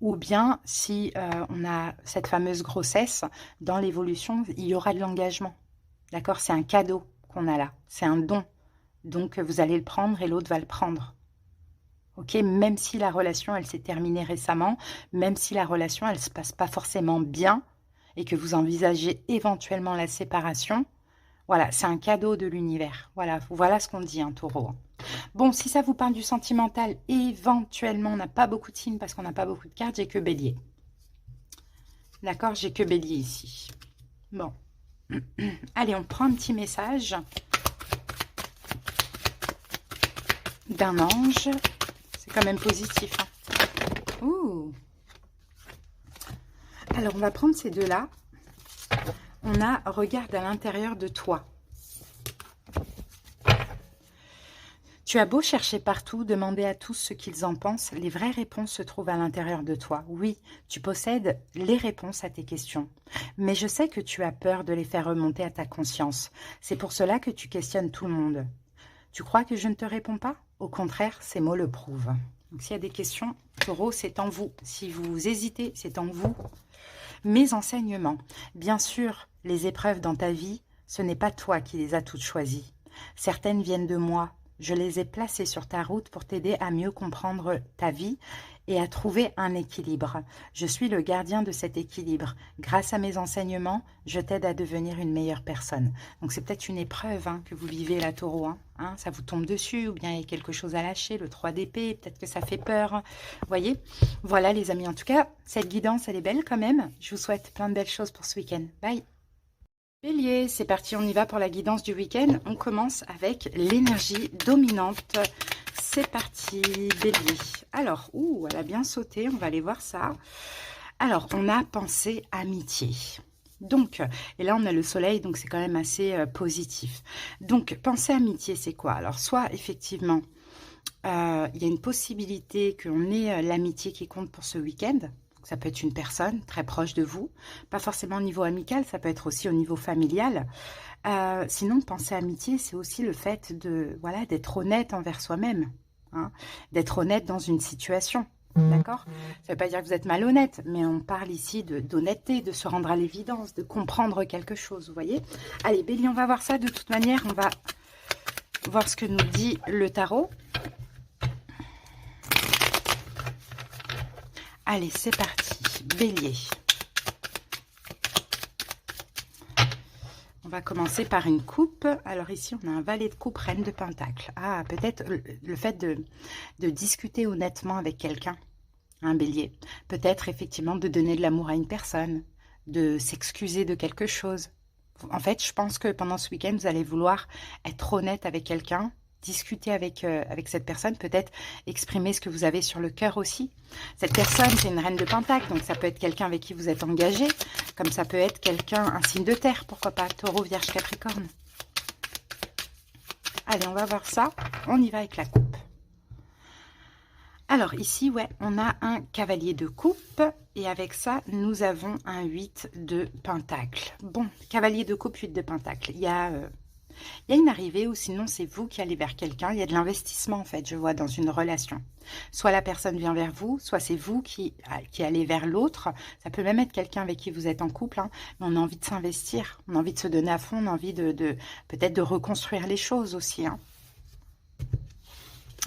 Ou bien, si on a cette fameuse grossesse, dans l'évolution, il y aura de l'engagement. D'accord? C'est un cadeau qu'on a là. C'est un don. Donc, vous allez le prendre et l'autre va le prendre. Ok? Même si la relation, elle s'est terminée récemment, même si la relation, elle ne se passe pas forcément bien et que vous envisagez éventuellement la séparation, voilà, c'est un cadeau de l'univers. Voilà ce qu'on dit, un taureau. Bon, si ça vous parle du sentimental, éventuellement, on n'a pas beaucoup de signes parce qu'on n'a pas beaucoup de cartes, j'ai que bélier. D'accord, j'ai que bélier ici. Bon. Allez, on prend un petit message d'un ange. C'est quand même positif. Hein. Ouh. Alors, on va prendre ces deux-là. On a « Regarde à l'intérieur de toi ». Tu as beau chercher partout, demander à tous ce qu'ils en pensent, les vraies réponses se trouvent à l'intérieur de toi. Oui, tu possèdes les réponses à tes questions. Mais je sais que tu as peur de les faire remonter à ta conscience. C'est pour cela que tu questionnes tout le monde. Tu crois que je ne te réponds pas? Au contraire, ces mots le prouvent. Donc s'il y a des questions, Taureau, c'est en vous. Si vous hésitez, c'est en vous. Mes enseignements. Bien sûr, les épreuves dans ta vie, ce n'est pas toi qui les as toutes choisies. Certaines viennent de moi. Je les ai placées sur ta route pour t'aider à mieux comprendre ta vie et à trouver un équilibre. Je suis le gardien de cet équilibre. Grâce à mes enseignements, je t'aide à devenir une meilleure personne. Donc c'est peut-être une épreuve hein, que vous vivez là, Taureau. Hein, ça vous tombe dessus ou bien il y a quelque chose à lâcher, le 3 d'épée, peut-être que ça fait peur. Vous voyez? Voilà les amis, en tout cas, cette guidance, elle est belle quand même. Je vous souhaite plein de belles choses pour ce week-end. Bye! Bélier, c'est parti, on y va pour la guidance du week-end. On commence avec l'énergie dominante. C'est parti, Bélier. Alors, elle a bien sauté, on va aller voir ça. Alors, on a pensée amitié. Donc, et là on a le soleil, donc c'est quand même assez positif. Donc, pensée amitié, c'est quoi? Alors, soit effectivement, il y a une possibilité qu'on ait l'amitié qui compte pour ce week-end. Ça peut être une personne très proche de vous, pas forcément au niveau amical, ça peut être aussi au niveau familial. Sinon, penser amitié, c'est aussi le fait de d'être honnête envers soi-même, hein, d'être honnête dans une situation, d'accord? Ça ne veut pas dire que vous êtes malhonnête, mais on parle ici d'honnêteté, de se rendre à l'évidence, de comprendre quelque chose, vous voyez? Allez, Bélier, on va voir ça. De toute manière, on va voir ce que nous dit le tarot. Allez, c'est parti. Bélier. On va commencer par une coupe. Alors ici, on a un valet de coupe, reine de pentacle. Ah, peut-être le fait de discuter honnêtement avec quelqu'un, un bélier. Peut-être effectivement de donner de l'amour à une personne, de s'excuser de quelque chose. En fait, je pense que pendant ce week-end, vous allez vouloir être honnête avec quelqu'un, discuter avec cette personne, peut-être exprimer ce que vous avez sur le cœur aussi. Cette personne, c'est une reine de pentacle, donc ça peut être quelqu'un avec qui vous êtes engagé, comme ça peut être quelqu'un, un signe de terre, pourquoi pas, Taureau, Vierge, Capricorne. Allez, on va voir ça. On y va avec la coupe. Alors ici, on a un cavalier de coupe et avec ça, nous avons un 8 de pentacle. Bon, cavalier de coupe, 8 de pentacle. Il y a une arrivée ou sinon c'est vous qui allez vers quelqu'un. Il y a de l'investissement en fait, je vois, dans une relation. Soit la personne vient vers vous, soit c'est vous qui allez vers l'autre. Ça peut même être quelqu'un avec qui vous êtes en couple, hein, mais on a envie de s'investir, on a envie de se donner à fond, on a envie peut-être de reconstruire les choses aussi, hein.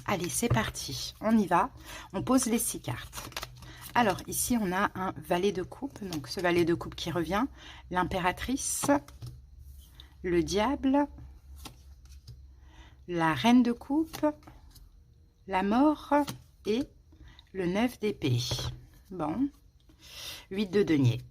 Allez, c'est parti, on y va. On pose les 6 cartes. Alors, ici, on a un valet de coupe. Donc, ce valet de coupe qui revient. L'impératrice, le diable, la reine de coupe, la mort et le 9 d'épée. Bon, 8 de denier.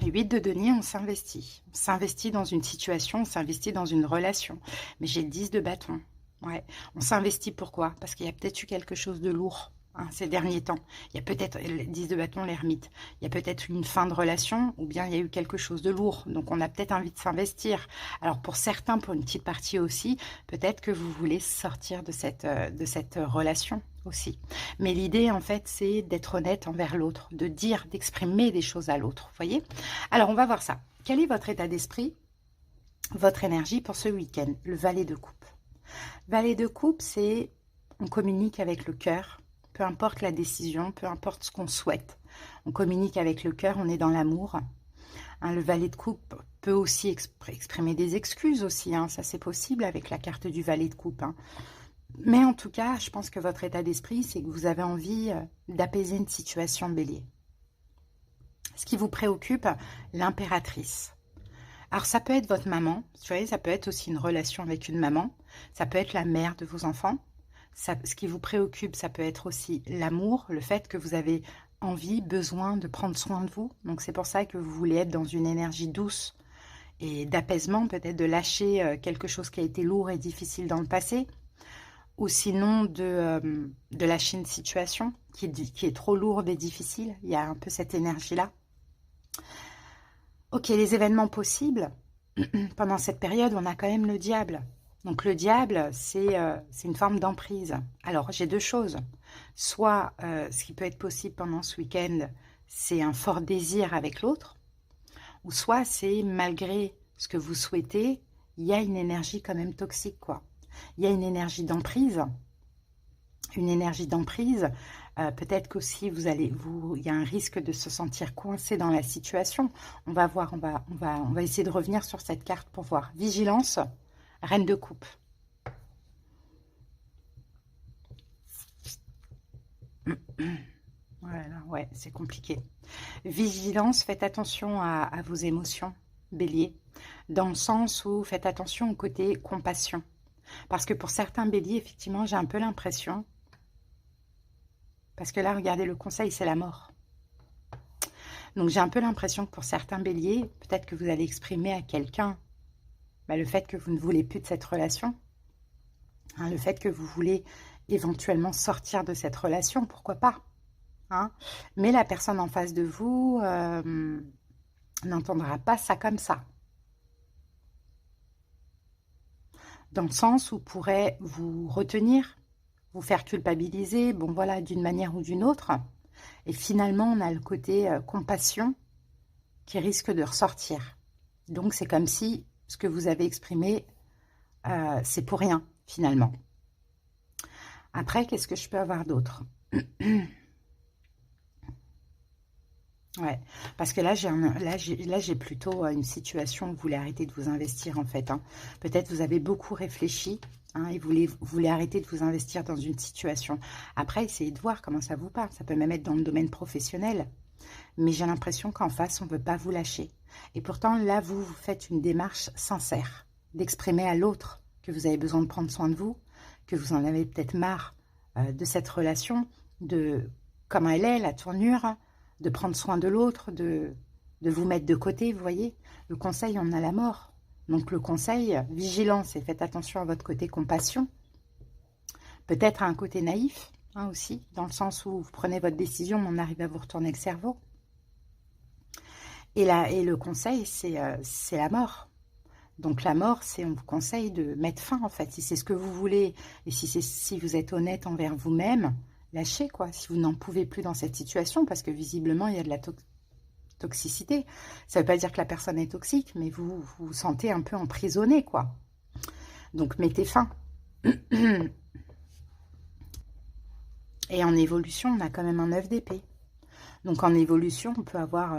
8 de denier, on s'investit. On s'investit dans une situation, on s'investit dans une relation. Mais j'ai 10 de bâton. Ouais, on s'investit pourquoi? Parce qu'il y a peut-être eu quelque chose de lourd ces derniers temps. Il y a peut-être, 10 de bâton, l'ermite. Il y a peut-être une fin de relation ou bien il y a eu quelque chose de lourd. Donc, on a peut-être envie de s'investir. Alors, pour certains, pour une petite partie aussi, peut-être que vous voulez sortir de cette relation aussi. Mais l'idée, en fait, c'est d'être honnête envers l'autre, de dire, d'exprimer des choses à l'autre. Vous voyez? Alors, on va voir ça. Quel est votre état d'esprit, votre énergie pour ce week-end? Le valet de coupe. Valet de coupe, c'est on communique avec le cœur, peu importe la décision, peu importe ce qu'on souhaite. On communique avec le cœur, on est dans l'amour. Hein, le valet de coupe peut aussi exprimer des excuses aussi, hein, ça c'est possible avec la carte du valet de coupe. Hein. Mais en tout cas, je pense que votre état d'esprit, c'est que vous avez envie d'apaiser une situation, Bélier. Ce qui vous préoccupe, l'impératrice. Alors, ça peut être votre maman, vous voyez, ça peut être aussi une relation avec une maman, ça peut être la mère de vos enfants. Ça, ce qui vous préoccupe, ça peut être aussi l'amour, le fait que vous avez envie, besoin de prendre soin de vous. Donc, c'est pour ça que vous voulez être dans une énergie douce et d'apaisement, peut-être de lâcher quelque chose qui a été lourd et difficile dans le passé, ou sinon de lâcher une situation qui est trop lourde et difficile. Il y a un peu cette énergie-là. Ok, les événements possibles, pendant cette période, on a quand même le diable. Donc le diable, c'est une forme d'emprise. Alors, j'ai deux choses. Soit, ce qui peut être possible pendant ce week-end, c'est un fort désir avec l'autre, ou soit c'est malgré ce que vous souhaitez, il y a une énergie quand même toxique, quoi. Il y a une énergie d'emprise. Une énergie d'emprise. Peut-être qu'aussi, il y a un risque de se sentir coincé dans la situation. On va voir, on va essayer de revenir sur cette carte pour voir. Vigilance, reine de coupe. Voilà, ouais, c'est compliqué. Vigilance, faites attention à vos émotions, bélier, dans le sens où faites attention au côté compassion. Parce que pour certains béliers, effectivement, j'ai un peu l'impression, parce que là, regardez, le conseil, c'est la mort. Donc, j'ai un peu l'impression que pour certains béliers, peut-être que vous allez exprimer à quelqu'un le fait que vous ne voulez plus de cette relation, hein, le fait que vous voulez éventuellement sortir de cette relation, pourquoi pas, hein, mais la personne en face de vous n'entendra pas ça comme ça. Dans le sens où pourrait vous retenir, vous faire culpabiliser, bon voilà, d'une manière ou d'une autre. Et finalement, on a le côté compassion qui risque de ressortir. Donc, c'est comme si ce que vous avez exprimé, c'est pour rien, finalement. Après, qu'est-ce que je peux avoir d'autre? Ouais, parce que là, j'ai plutôt une situation où vous voulez arrêter de vous investir, en fait. Hein. Peut-être vous avez beaucoup réfléchi hein, et vous voulez arrêter de vous investir dans une situation. Après, essayez de voir comment ça vous parle. Ça peut même être dans le domaine professionnel. Mais j'ai l'impression qu'en face, on ne veut pas vous lâcher. Et pourtant, là, vous faites une démarche sincère d'exprimer à l'autre que vous avez besoin de prendre soin de vous, que vous en avez peut-être marre de cette relation, de comment elle est, la tournure, de prendre soin de l'autre, de vous mettre de côté, vous voyez. Le conseil, on a la mort. Donc le conseil, vigilance et faites attention à votre côté compassion. Peut-être à un côté naïf hein, aussi, dans le sens où vous prenez votre décision, mais on arrive à vous retourner le cerveau. Et le conseil, c'est la mort. Donc la mort, on vous conseille de mettre fin en fait. Si c'est ce que vous voulez et si vous êtes honnête envers vous-même, lâchez quoi. Si vous n'en pouvez plus dans cette situation, parce que visiblement il y a de la toxicité. Ça ne veut pas dire que la personne est toxique, mais vous vous sentez un peu emprisonné quoi. Donc mettez fin. Et en évolution, on a quand même un 9 d'épée. Donc en évolution, on peut avoir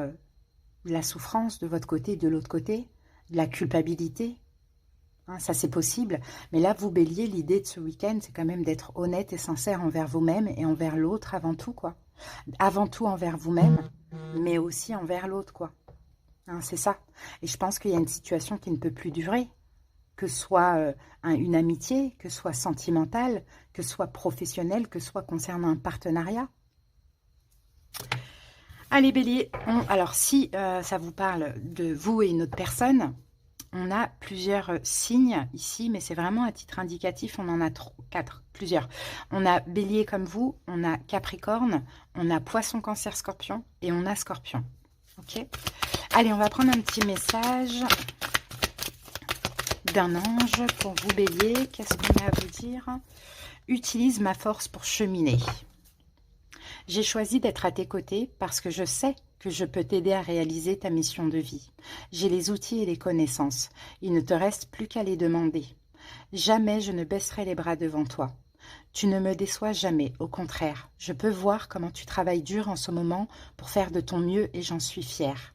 de la souffrance de votre côté et de l'autre côté, de la culpabilité. Hein, ça, c'est possible. Mais là, vous, bélier, l'idée de ce week-end, c'est quand même d'être honnête et sincère envers vous-même et envers l'autre avant tout, quoi. Avant tout envers vous-même, mais aussi envers l'autre, quoi. Hein, c'est ça. Et je pense qu'il y a une situation qui ne peut plus durer, que ce soit une amitié, que ce soit sentimentale, que ce soit professionnelle, que ce soit concernant un partenariat. Allez, bélier, alors si ça vous parle de vous et une autre personne, on a plusieurs signes ici, mais c'est vraiment à titre indicatif, on en a plusieurs. On a bélier comme vous, on a capricorne, on a poisson, cancer, scorpion et on a scorpion. Ok. Allez, on va prendre un petit message d'un ange pour vous, bélier. Qu'est-ce qu'on a à vous dire? Utilise ma force pour cheminer. J'ai choisi d'être à tes côtés parce que je sais que je peux t'aider à réaliser ta mission de vie. J'ai les outils et les connaissances. Il ne te reste plus qu'à les demander. Jamais je ne baisserai les bras devant toi. Tu ne me déçois jamais, au contraire. Je peux voir comment tu travailles dur en ce moment pour faire de ton mieux et j'en suis fière.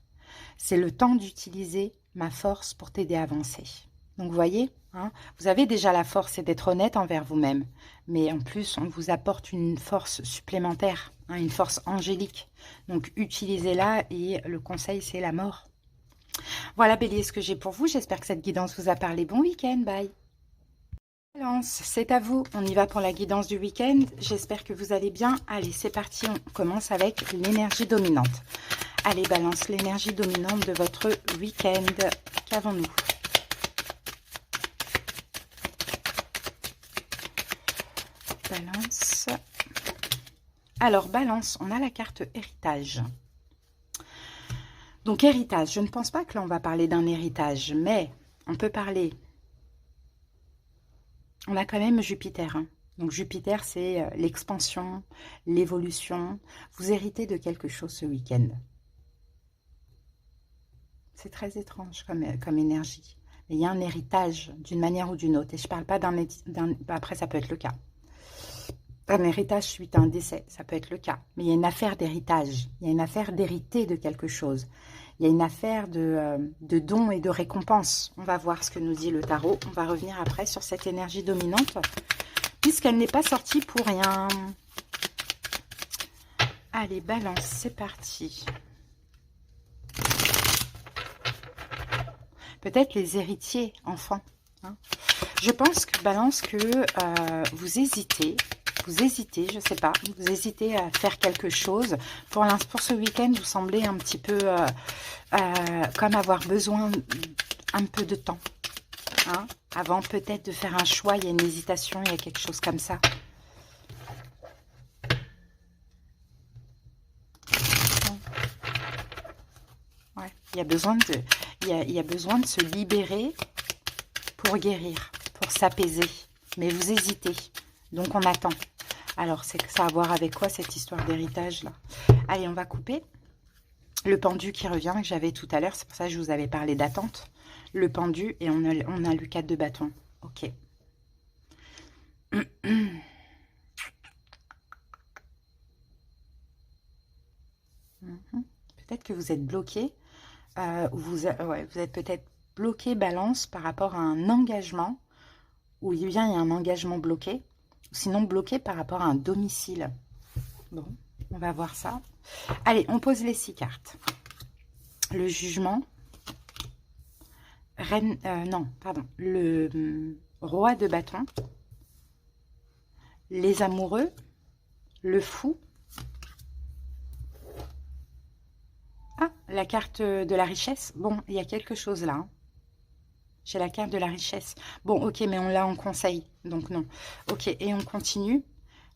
C'est le temps d'utiliser ma force pour t'aider à avancer. Donc vous voyez, hein, vous avez déjà la force d'être honnête envers vous-même. Mais en plus, on vous apporte une force supplémentaire, hein, une force angélique. Donc utilisez-la et le conseil, c'est la mort. Voilà, bélier, ce que j'ai pour vous. J'espère que cette guidance vous a parlé. Bon week-end, bye. Balance, c'est à vous. On y va pour la guidance du week-end. J'espère que vous allez bien. Allez, c'est parti. On commence avec l'énergie dominante. Allez, balance, l'énergie dominante de votre week-end. Qu'avons-nous? Balance. Alors, balance, on a la carte héritage. Donc, héritage, je ne pense pas que là, on va parler d'un héritage, mais on peut parler... On a quand même Jupiter, hein. Donc, Jupiter, c'est l'expansion, l'évolution. Vous héritez de quelque chose ce week-end. C'est très étrange comme énergie. Mais il y a un héritage d'une manière ou d'une autre. Et je ne parle pas d'un... Après, ça peut être le cas. Un héritage suite à un décès, ça peut être le cas. Mais il y a une affaire d'héritage. Il y a une affaire d'hériter de quelque chose. Il y a une affaire de dons et de récompenses. On va voir ce que nous dit le tarot. On va revenir après sur cette énergie dominante, puisqu'elle n'est pas sortie pour rien. Allez, balance, c'est parti. Peut-être les héritiers, enfants. Hein. Je pense que, balance, que vous hésitez, je ne sais pas, vous hésitez à faire quelque chose. Pour ce week-end, vous semblez un petit peu comme avoir besoin un peu de temps. Hein, avant peut-être de faire un choix, il y a une hésitation, il y a quelque chose comme ça. Ouais, il y a besoin de se libérer pour guérir, pour s'apaiser. Mais vous hésitez, donc on attend. Alors, ça a à voir avec quoi cette histoire d'héritage là? Allez, on va couper. Le pendu qui revient, que j'avais tout à l'heure, c'est pour ça que je vous avais parlé d'attente. Le pendu, et on a le 4 de bâton. Ok. Peut-être que vous êtes bloqué. Vous êtes peut-être bloqué, balance, par rapport à un engagement, ou il y a un engagement bloqué, ou sinon bloqué par rapport à un domicile. Bon, on va voir ça. Allez, on pose les 6 cartes. Le jugement. Le roi de bâton. Les amoureux. Le fou. Ah, la carte de la richesse. Bon, il y a quelque chose là. Hein. J'ai la carte de la richesse. Bon, ok, mais on l'a en conseil, donc non. Ok, et on continue.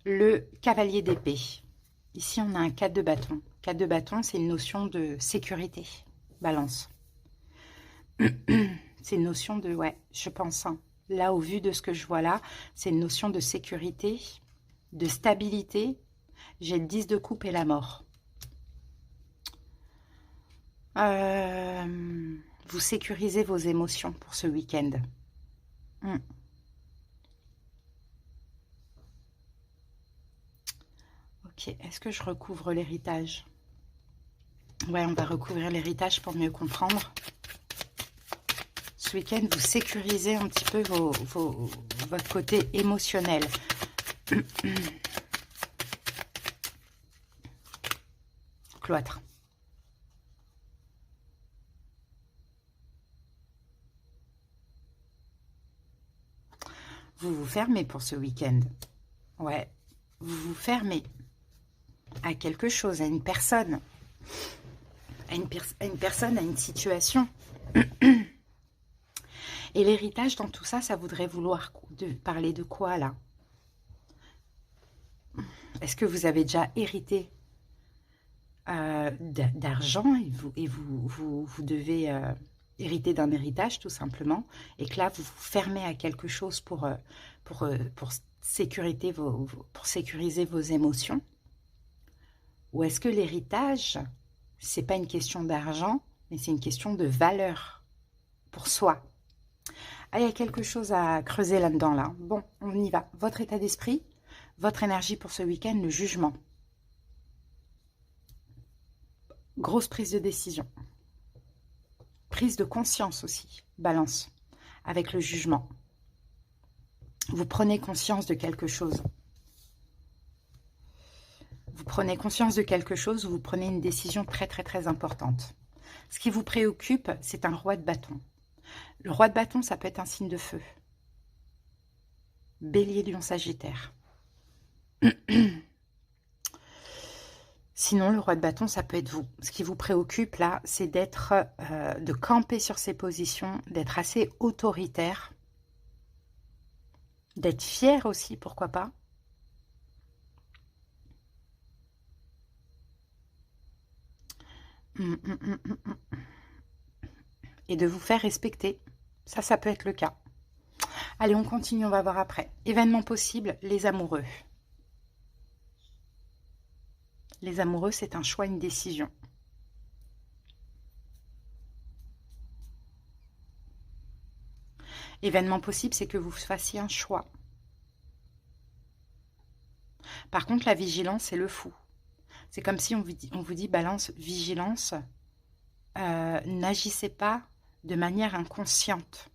Le cavalier d'épée. Ici, on a un 4 de bâton. 4 de bâton, c'est une notion de sécurité. Balance. C'est une notion de... Ouais, je pense. Hein. Là, au vu de ce que je vois là, c'est une notion de sécurité, de stabilité. J'ai le 10 de coupe et la mort. Vous sécurisez vos émotions pour ce week-end. Ok, est-ce que je recouvre l'héritage? Ouais, on va recouvrir l'héritage pour mieux comprendre. Ce week-end, vous sécurisez un petit peu votre côté émotionnel. Cloître. Vous vous fermez pour ce week-end. Ouais, vous vous fermez à quelque chose, à une personne. À une personne, à une situation. Et l'héritage dans tout ça, ça voudrait vouloir parler de quoi là? Est-ce que vous avez déjà hérité d'argent et vous devez hériter d'un héritage tout simplement, et que là vous vous fermez à quelque chose pour sécuriser vos émotions? Ou est-ce que l'héritage, c'est pas une question d'argent, mais c'est une question de valeur pour soi? Ah, il y a quelque chose à creuser là-dedans, là. Bon, on y va. Votre état d'esprit, votre énergie pour ce week-end, le jugement. Grosse prise de décision. Prise de conscience aussi, balance, avec le jugement. Vous prenez conscience de quelque chose. Vous prenez conscience de quelque chose, vous prenez une décision très, très, très importante. Ce qui vous préoccupe, c'est un roi de bâton. Le roi de bâton, ça peut être un signe de feu. Bélier, Lion, Sagittaire. Sinon, le roi de bâton, ça peut être vous. Ce qui vous préoccupe là, c'est de camper sur ses positions, d'être assez autoritaire, d'être fier aussi, pourquoi pas. Et de vous faire respecter. Ça peut être le cas. Allez, on continue, on va voir après. Événement possible, les amoureux. Les amoureux, c'est un choix, une décision. Événement possible, c'est que vous fassiez un choix. Par contre, la vigilance, c'est le fou. C'est comme si on vous dit balance, vigilance, n'agissez pas de manière inconsciente.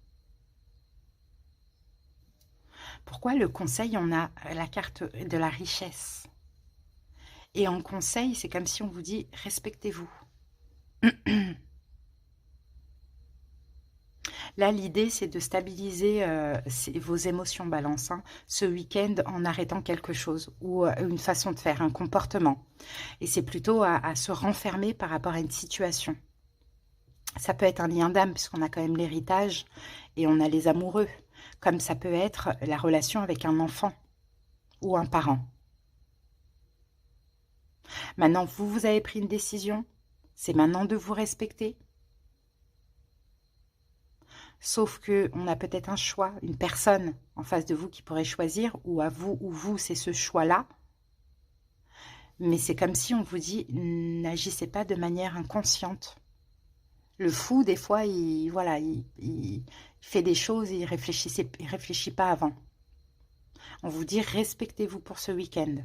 Pourquoi le conseil, on a la carte de la richesse? Et en conseil, c'est comme si on vous dit respectez-vous. Là, l'idée, c'est de stabiliser vos émotions, balance, hein, ce week-end en arrêtant quelque chose ou une façon de faire, un comportement. Et c'est plutôt à se renfermer par rapport à une situation. Ça peut être un lien d'âme, puisqu'on a quand même l'héritage et on a les amoureux. Comme ça peut être la relation avec un enfant ou un parent. Maintenant, vous avez pris une décision. C'est maintenant de vous respecter. Sauf qu'on a peut-être un choix, une personne en face de vous qui pourrait choisir, ou à vous, ou vous, c'est ce choix-là. Mais c'est comme si on vous dit, n'agissez pas de manière inconsciente. Le fou, des fois, il fait des choses et il réfléchit pas avant. On vous dit, respectez-vous pour ce week-end.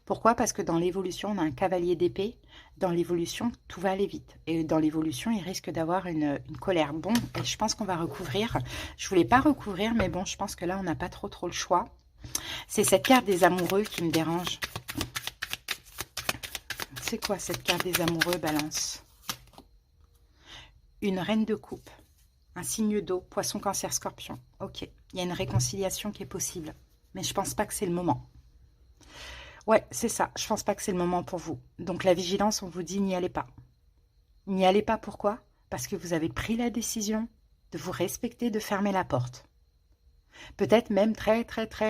Pourquoi? Parce que dans l'évolution, on a un cavalier d'épée. Dans l'évolution, tout va aller vite. Et dans l'évolution, il risque d'avoir une colère. Bon, et je pense qu'on va recouvrir. Je voulais pas recouvrir, mais bon, je pense que là, on n'a pas trop le choix. C'est cette carte des amoureux qui me dérange. C'est quoi cette carte des amoureux, balance? Une reine de coupe. Un signe d'eau, poisson, cancer, scorpion. Ok, il y a une réconciliation qui est possible. Mais je pense pas que c'est le moment. Ouais, c'est ça. Je pense pas que c'est le moment pour vous. Donc la vigilance, on vous dit n'y allez pas. N'y allez pas, pourquoi? Parce que vous avez pris la décision de vous respecter, de fermer la porte. Peut-être même très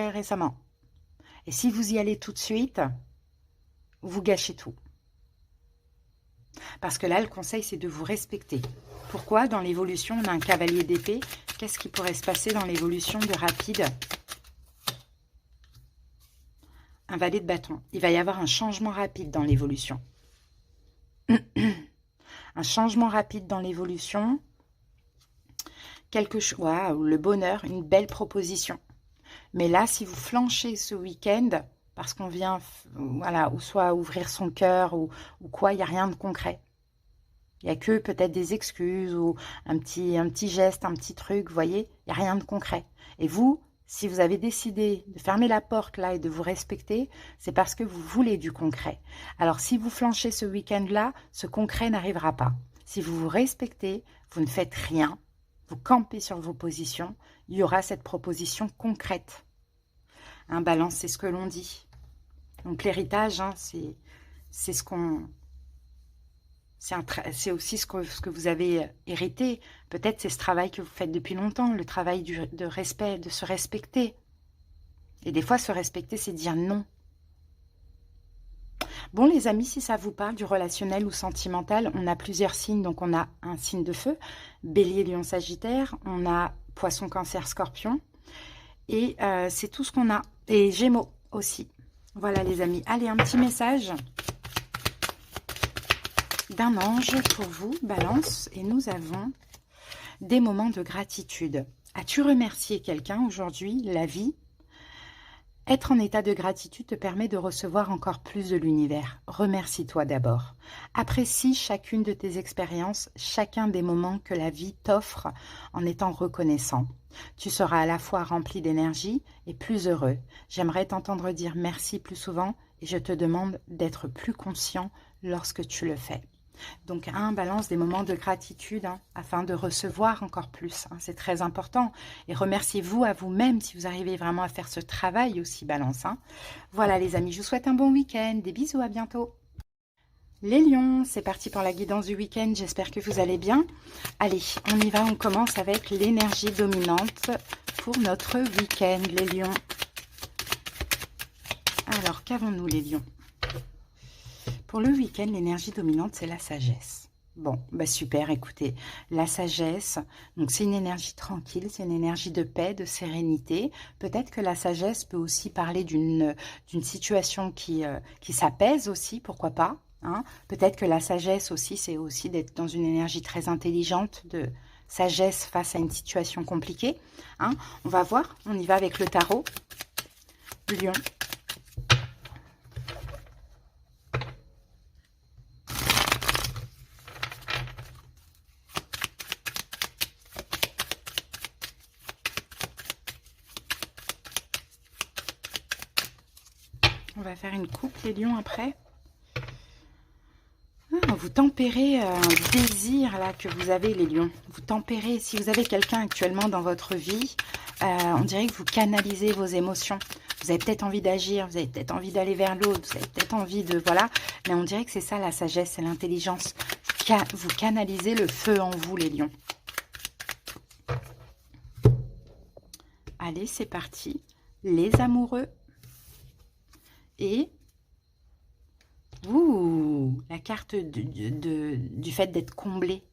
récemment. Et si vous y allez tout de suite, vous gâchez tout. Parce que là, le conseil, c'est de vous respecter. Pourquoi? Dans l'évolution, on a un cavalier d'épée. Qu'est-ce qui pourrait se passer dans l'évolution de rapide? Un valet de bâton. Il va y avoir un changement rapide dans l'évolution. Un changement rapide dans l'évolution. Quelque chose, waouh, le bonheur, une belle proposition. Mais là, si vous flanchez ce week-end, parce qu'on vient, voilà, ou soit ouvrir son cœur, ou quoi, il n'y a rien de concret. Il n'y a que peut-être des excuses, ou un petit geste, un petit truc, vous voyez, il n'y a rien de concret. Et vous, si vous avez décidé de fermer la porte là et de vous respecter, c'est parce que vous voulez du concret. Alors si vous flanchez ce week-end-là, ce concret n'arrivera pas. Si vous vous respectez, vous ne faites rien, vous campez sur vos positions, il y aura cette proposition concrète. Un balance, c'est ce que l'on dit. Donc l'héritage, hein, c'est ce qu'on... C'est aussi ce que vous avez hérité. Peut-être c'est ce travail que vous faites depuis longtemps, le travail de respect, de se respecter. Et des fois, se respecter, c'est dire non. Bon, les amis, si ça vous parle du relationnel ou sentimental, on a plusieurs signes. Donc, on a un signe de feu, Bélier, Lion, Sagittaire. On a Poisson, Cancer, Scorpion. Et c'est tout ce qu'on a. Et Gémeaux aussi. Voilà, les amis. Allez, un petit message d'un ange pour vous, Balance, et nous avons des moments de gratitude. As-tu remercié quelqu'un aujourd'hui, la vie? Être en état de gratitude te permet de recevoir encore plus de l'univers. Remercie-toi d'abord. Apprécie chacune de tes expériences, chacun des moments que la vie t'offre en étant reconnaissant. Tu seras à la fois rempli d'énergie et plus heureux. J'aimerais t'entendre dire merci plus souvent et je te demande d'être plus conscient lorsque tu le fais. Donc, balance des moments de gratitude afin de recevoir encore plus. C'est très important. Et remerciez-vous à vous-même si vous arrivez vraiment à faire ce travail aussi, balance. Voilà les amis, je vous souhaite un bon week-end. Des bisous, à bientôt. Les lions, c'est parti pour la guidance du week-end. J'espère que vous allez bien. Allez, on y va. On commence avec l'énergie dominante pour notre week-end, les lions. Alors, qu'avons-nous, les lions? Pour le week-end, l'énergie dominante, c'est la sagesse. Bon, bah super, écoutez, la sagesse, donc c'est une énergie tranquille, c'est une énergie de paix, de sérénité. Peut-être que la sagesse peut aussi parler d'une situation qui s'apaise aussi, pourquoi pas, hein. Peut-être que la sagesse aussi, c'est aussi d'être dans une énergie très intelligente, de sagesse face à une situation compliquée, hein. On va voir, on y va avec le tarot. Lion. On va faire une coupe, les lions, après. Ah, vous tempérez un désir là que vous avez, les lions. Vous tempérez, si vous avez quelqu'un actuellement dans votre vie, on dirait que vous canalisez vos émotions. Vous avez peut-être envie d'agir, vous avez peut-être envie d'aller vers l'autre, vous avez peut-être envie de... Voilà, mais on dirait que c'est ça la sagesse, c'est l'intelligence. Vous canalisez le feu en vous, les lions. Allez, c'est parti. Les amoureux. Et... Ouh, la carte du fait d'être comblé.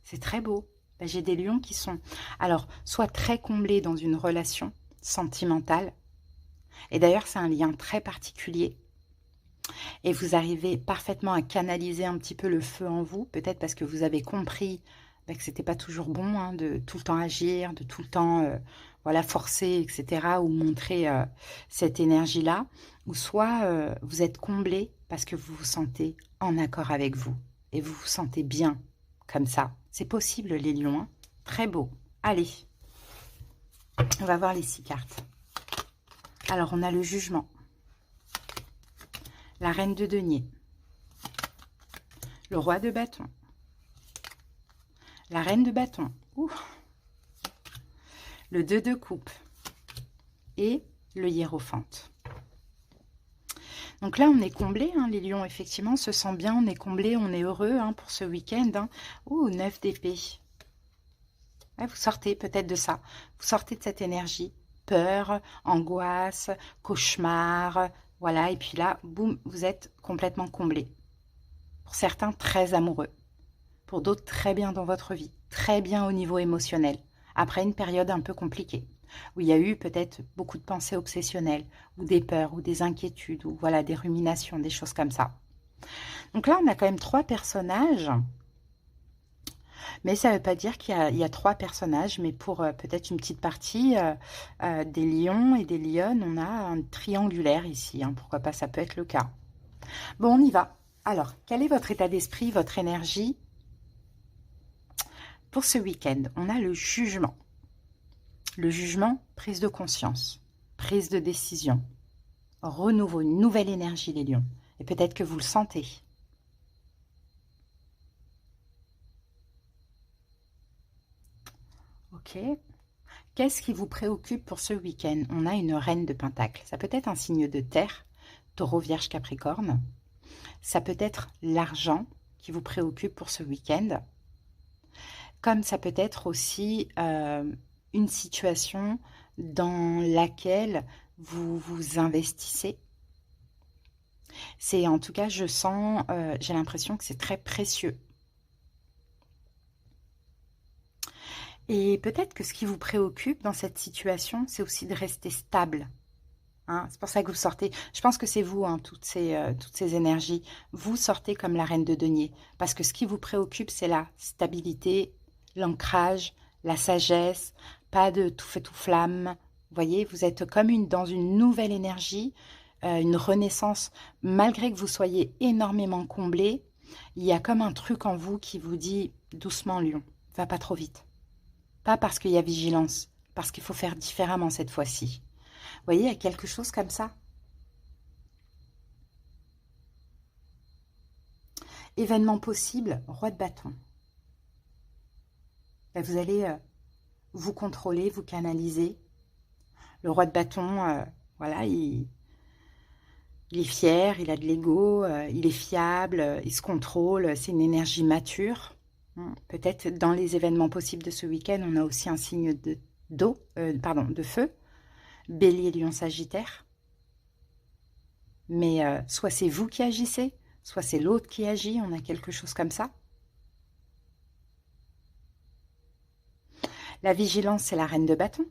C'est très beau. Ben, j'ai des lions qui sont, alors, soit très comblés dans une relation sentimentale. Et d'ailleurs, c'est un lien très particulier. Et vous arrivez parfaitement à canaliser un petit peu le feu en vous. Peut-être parce que vous avez compris ben, que c'était pas toujours bon, hein, de tout le temps agir, de tout le temps voilà, forcer, etc. Ou montrer cette énergie-là. Ou soit vous êtes comblé parce que vous vous sentez en accord avec vous. Et vous vous sentez bien comme ça. C'est possible, les lions. Hein. Très beau. Allez, on va voir les 6 cartes. Alors, on a le jugement. La reine de denier. Le roi de bâton. La reine de bâton. Ouh. Le 2 de coupe. Et le hiérophante. Donc là, on est comblé, hein, les lions, effectivement, on se sent bien, on est comblé, on est heureux hein, pour ce week-end. Hein. Ouh, 9 d'épée. Ouais, vous sortez peut-être de ça. Vous sortez de cette énergie. Peur, angoisse, cauchemar. Voilà, et puis là, boum, vous êtes complètement comblé. Pour certains, très amoureux. Pour d'autres, très bien dans votre vie. Très bien au niveau émotionnel. Après une période un peu compliquée. Où il y a eu peut-être beaucoup de pensées obsessionnelles, ou des peurs, ou des inquiétudes, ou voilà, des ruminations, des choses comme ça. Donc là, on a quand même 3 personnages, mais ça ne veut pas dire qu'il y a 3 personnages, mais pour peut-être une petite partie des lions et des lionnes, on a un triangulaire ici, hein, pourquoi pas, ça peut être le cas. Bon, on y va. Alors, quel est votre état d'esprit, votre énergie pour ce week-end? On a le jugement. Le jugement, prise de conscience, prise de décision, renouveau, une nouvelle énergie, les lions. Et peut-être que vous le sentez. Ok. Qu'est-ce qui vous préoccupe pour ce week-end? On a une reine de Pentacle. Ça peut être un signe de terre, Taureau, Vierge, Capricorne. Ça peut être l'argent qui vous préoccupe pour ce week-end. Comme ça peut être aussi une situation dans laquelle vous vous investissez. C'est en tout cas, je sens, j'ai l'impression que c'est très précieux. Et peut-être que ce qui vous préoccupe dans cette situation, c'est aussi de rester stable. Hein, c'est pour ça que vous sortez. Je pense que c'est vous, hein, toutes ces énergies. Vous sortez comme la reine de denier. Parce que ce qui vous préoccupe, c'est la stabilité, l'ancrage, la sagesse, pas de tout feu tout flamme. Vous voyez, vous êtes comme dans une nouvelle énergie, une renaissance. Malgré que vous soyez énormément comblé, il y a comme un truc en vous qui vous dit doucement, lion, va pas trop vite. Pas parce qu'il y a vigilance, parce qu'il faut faire différemment cette fois-ci. Vous voyez, il y a quelque chose comme ça. Événement possible, roi de bâton. Là, vous allez vous contrôler, vous canaliser. Le roi de bâton, voilà, Il est fier, il a de l'ego, il est fiable, il se contrôle, c'est une énergie mature. Peut-être dans les événements possibles de ce week-end, on a aussi un signe de feu, Bélier, Lion, Sagittaire. Mais soit c'est vous qui agissez, soit c'est l'autre qui agit, on a quelque chose comme ça. La vigilance, c'est la reine de bâton.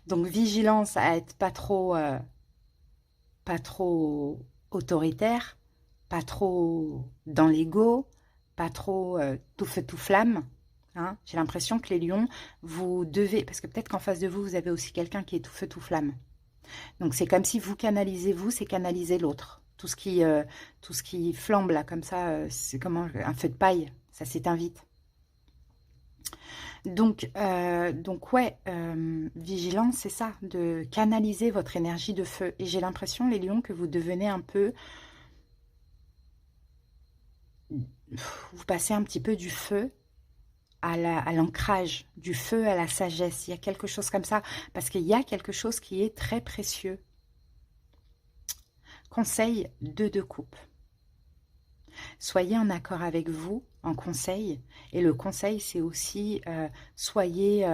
Donc vigilance à être pas trop autoritaire, pas trop dans l'ego, pas trop tout feu tout flamme. Hein. J'ai l'impression que les lions, vous devez, parce que peut-être qu'en face de vous, vous avez aussi quelqu'un qui est tout feu tout flamme. Donc c'est comme si vous canalisez vous, c'est canaliser l'autre. Tout ce qui flambe là comme ça, c'est comme un feu de paille, ça s'éteint vite. Donc ouais, vigilance, c'est ça, de canaliser votre énergie de feu. Et j'ai l'impression, les lions, que vous devenez un peu... Vous passez un petit peu du feu à l'ancrage, du feu à la sagesse. Il y a quelque chose comme ça, parce qu'il y a quelque chose qui est très précieux. Conseil de coupe. Soyez en accord avec vous, en conseil. Et le conseil, c'est aussi, soyez...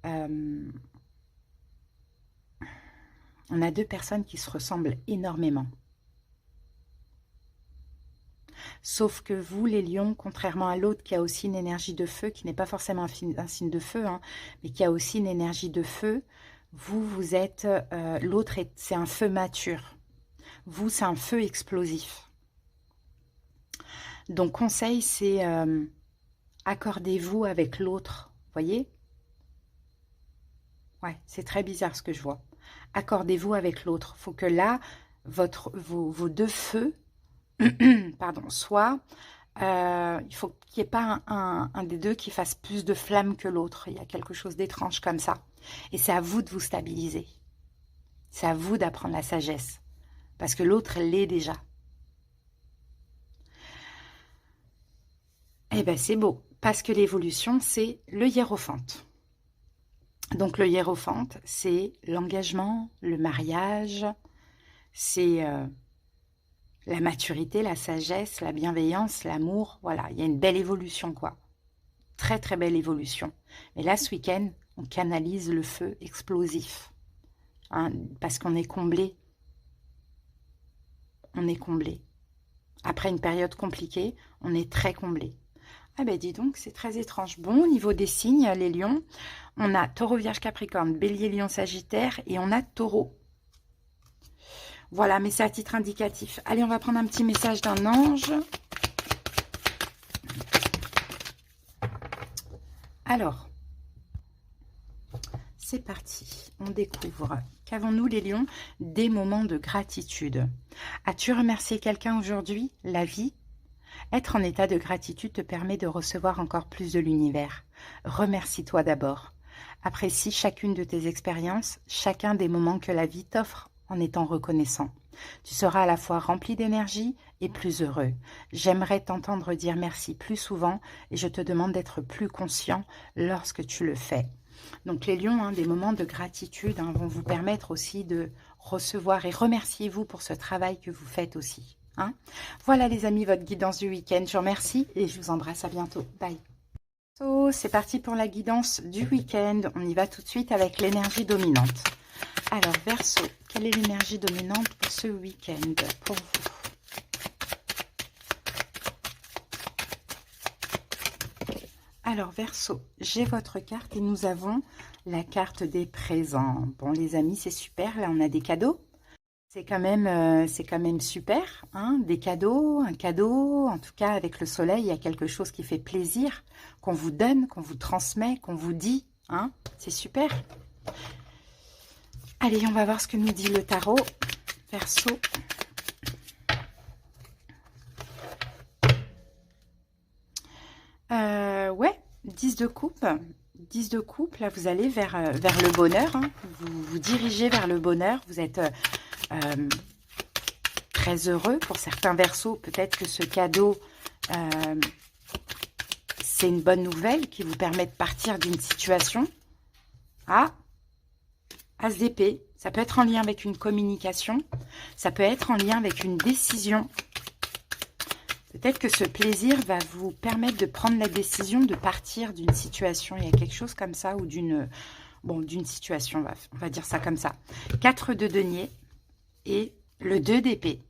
on a deux personnes qui se ressemblent énormément. Sauf que vous, les lions, contrairement à l'autre qui a aussi une énergie de feu, qui n'est pas forcément un signe de feu, hein, mais qui a aussi une énergie de feu, vous êtes... l'autre, c'est un feu mature. Vous, c'est un feu explosif. Donc, conseil, c'est accordez-vous avec l'autre. Voyez? Ouais, c'est très bizarre ce que je vois. Accordez-vous avec l'autre. Il faut que là, vos deux feux, pardon, soit... il faut qu'il n'y ait pas un des deux qui fasse plus de flammes que l'autre. Il y a quelque chose d'étrange comme ça. Et c'est à vous de vous stabiliser. C'est à vous d'apprendre la sagesse. Parce que l'autre l'est déjà. Eh bien, c'est beau. Parce que l'évolution, c'est le hiérophante. Donc, le hiérophante, c'est l'engagement, le mariage, c'est la maturité, la sagesse, la bienveillance, l'amour. Voilà, il y a une belle évolution, quoi. Très, très belle évolution. Mais là, ce week-end, on canalise le feu explosif. Hein, parce qu'on est comblé. On est comblé. Après une période compliquée, on est très comblé. Ah ben dis donc, c'est très étrange. Bon, au niveau des signes, les lions, on a taureau, vierge, capricorne, bélier, lion, sagittaire et on a taureau. Voilà, mais c'est à titre indicatif. Allez, on va prendre un petit message d'un ange. Alors, c'est parti. On découvre. Qu'avons-nous les lions? Des moments de gratitude. As-tu remercié quelqu'un aujourd'hui? La vie? Être en état de gratitude te permet de recevoir encore plus de l'univers. Remercie-toi d'abord. Apprécie chacune de tes expériences, chacun des moments que la vie t'offre en étant reconnaissant. Tu seras à la fois rempli d'énergie et plus heureux. J'aimerais t'entendre dire merci plus souvent et je te demande d'être plus conscient lorsque tu le fais. Donc les lions, hein, des moments de gratitude vont vous permettre aussi de recevoir et remerciez-vous pour ce travail que vous faites aussi. Hein. Voilà les amis, votre guidance du week-end. Je vous remercie et je vous embrasse. À bientôt. Bye. C'est parti pour la guidance du week-end. On y va tout de suite avec l'énergie dominante. Alors, Verseau, quelle est l'énergie dominante pour ce week-end pour vous? Alors, Verseau, j'ai votre carte et nous avons la carte des présents. Bon, les amis, c'est super. Là, on a des cadeaux. C'est quand même super. Hein, des cadeaux, un cadeau. En tout cas, avec le soleil, il y a quelque chose qui fait plaisir, qu'on vous donne, qu'on vous transmet, qu'on vous dit. Hein, c'est super. Allez, on va voir ce que nous dit le tarot. Verseau. Ouais, 10 de coupe. 10 de coupe, là, vous allez vers le bonheur. Hein. Vous vous dirigez vers le bonheur. Vous êtes très heureux. Pour certains Verseaux, peut-être que ce cadeau, c'est une bonne nouvelle qui vous permet de partir d'une situation. Ah, As d'épée, Ça peut être en lien avec une communication. Ça peut être en lien avec une décision. Peut-être que ce plaisir va vous permettre de prendre la décision de partir d'une situation. Il y a quelque chose comme ça, ou d'une situation, on va dire ça comme ça. 4 de denier et le 2 d'épée.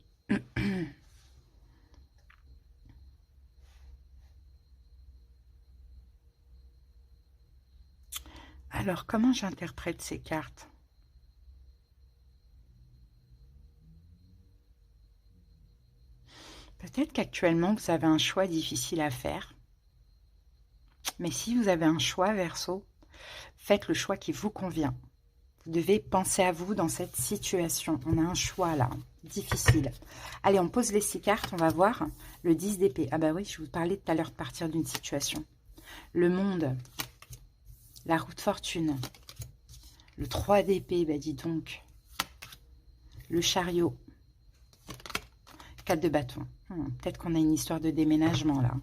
Alors, comment j'interprète ces cartes? Peut-être qu'actuellement, vous avez un choix difficile à faire. Mais si vous avez un choix, Verseau, faites le choix qui vous convient. Vous devez penser à vous dans cette situation. On a un choix là, difficile. Allez, on pose les 6 cartes, on va voir. Le 10 d'épée. Ah bah oui, je vous parlais tout à l'heure de partir d'une situation. Le monde. La roue de fortune. Le 3 d'épée, bah dis donc. Le chariot. 4 de bâton. Peut-être qu'on a une histoire de déménagement là.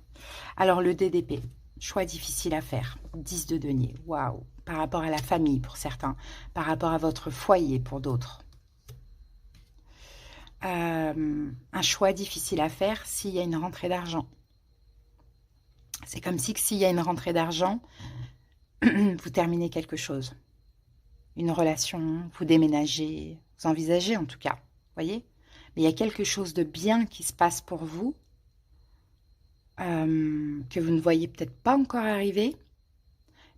Alors le 2 d'épée. Choix difficile à faire. 10 de denier. Waouh. Par rapport à la famille pour certains. Par rapport à votre foyer pour d'autres. Un choix difficile à faire s'il y a une rentrée d'argent. C'est comme si s'il y a une rentrée d'argent, vous terminez quelque chose. Une relation, vous déménagez, vous envisagez en tout cas. Voyez? Mais il y a quelque chose de bien qui se passe pour vous, que vous ne voyez peut-être pas encore arriver,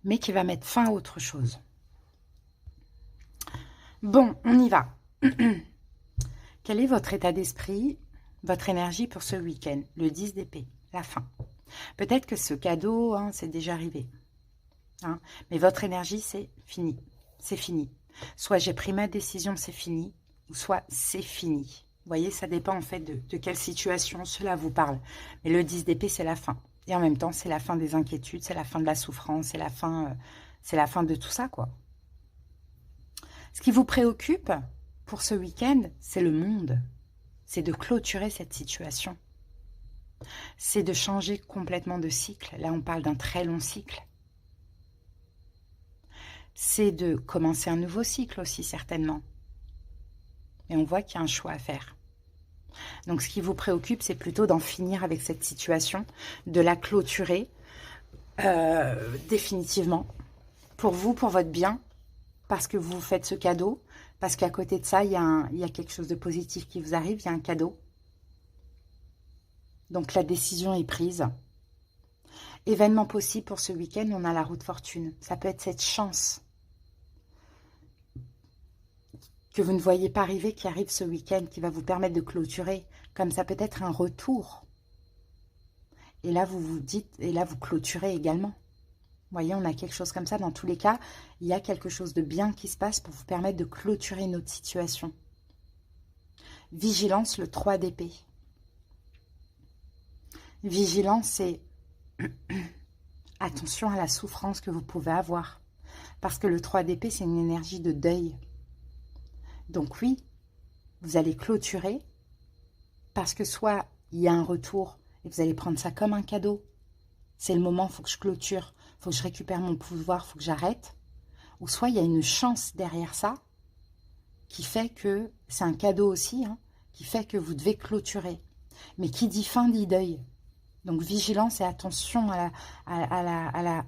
mais qui va mettre fin à autre chose. Bon, on y va. Quel est votre état d'esprit, votre énergie pour ce week-end? Le 10 d'épée, la fin. Peut-être que ce cadeau, c'est déjà arrivé. Mais votre énergie, c'est fini. C'est fini. Soit j'ai pris ma décision, c'est fini, ou soit c'est fini. Vous voyez, ça dépend en fait de quelle situation cela vous parle. Mais le 10 d'épée, c'est la fin. Et en même temps, c'est la fin des inquiétudes, c'est la fin de la souffrance, c'est la fin de tout ça, quoi. Ce qui vous préoccupe pour ce week-end, c'est le monde. C'est de clôturer cette situation. C'est de changer complètement de cycle. Là, on parle d'un très long cycle. C'est de commencer un nouveau cycle aussi, certainement. Et on voit qu'il y a un choix à faire. Donc, ce qui vous préoccupe, c'est plutôt d'en finir avec cette situation, de la clôturer définitivement, pour vous, pour votre bien, parce que vous faites ce cadeau, parce qu'à côté de ça, il y a quelque chose de positif qui vous arrive, il y a un cadeau. Donc, la décision est prise. Événement possible pour ce week-end, on a la roue de fortune. Ça peut être cette chance que vous ne voyez pas arriver, qui arrive ce week-end, qui va vous permettre de clôturer. Comme ça peut être un retour. Et là, vous vous dites, et là, vous clôturez également. Vous voyez, on a quelque chose comme ça. Dans tous les cas, il y a quelque chose de bien qui se passe pour vous permettre de clôturer notre situation. Vigilance, le 3 d'épée. Vigilance, c'est attention à la souffrance que vous pouvez avoir. Parce que le 3 d'épée, c'est une énergie de deuil. Donc oui, vous allez clôturer parce que soit il y a un retour et vous allez prendre ça comme un cadeau. C'est le moment, il faut que je clôture, il faut que je récupère mon pouvoir, il faut que j'arrête. Ou soit il y a une chance derrière ça qui fait que, c'est un cadeau aussi, qui fait que vous devez clôturer. Mais qui dit fin dit deuil. Donc vigilance et attention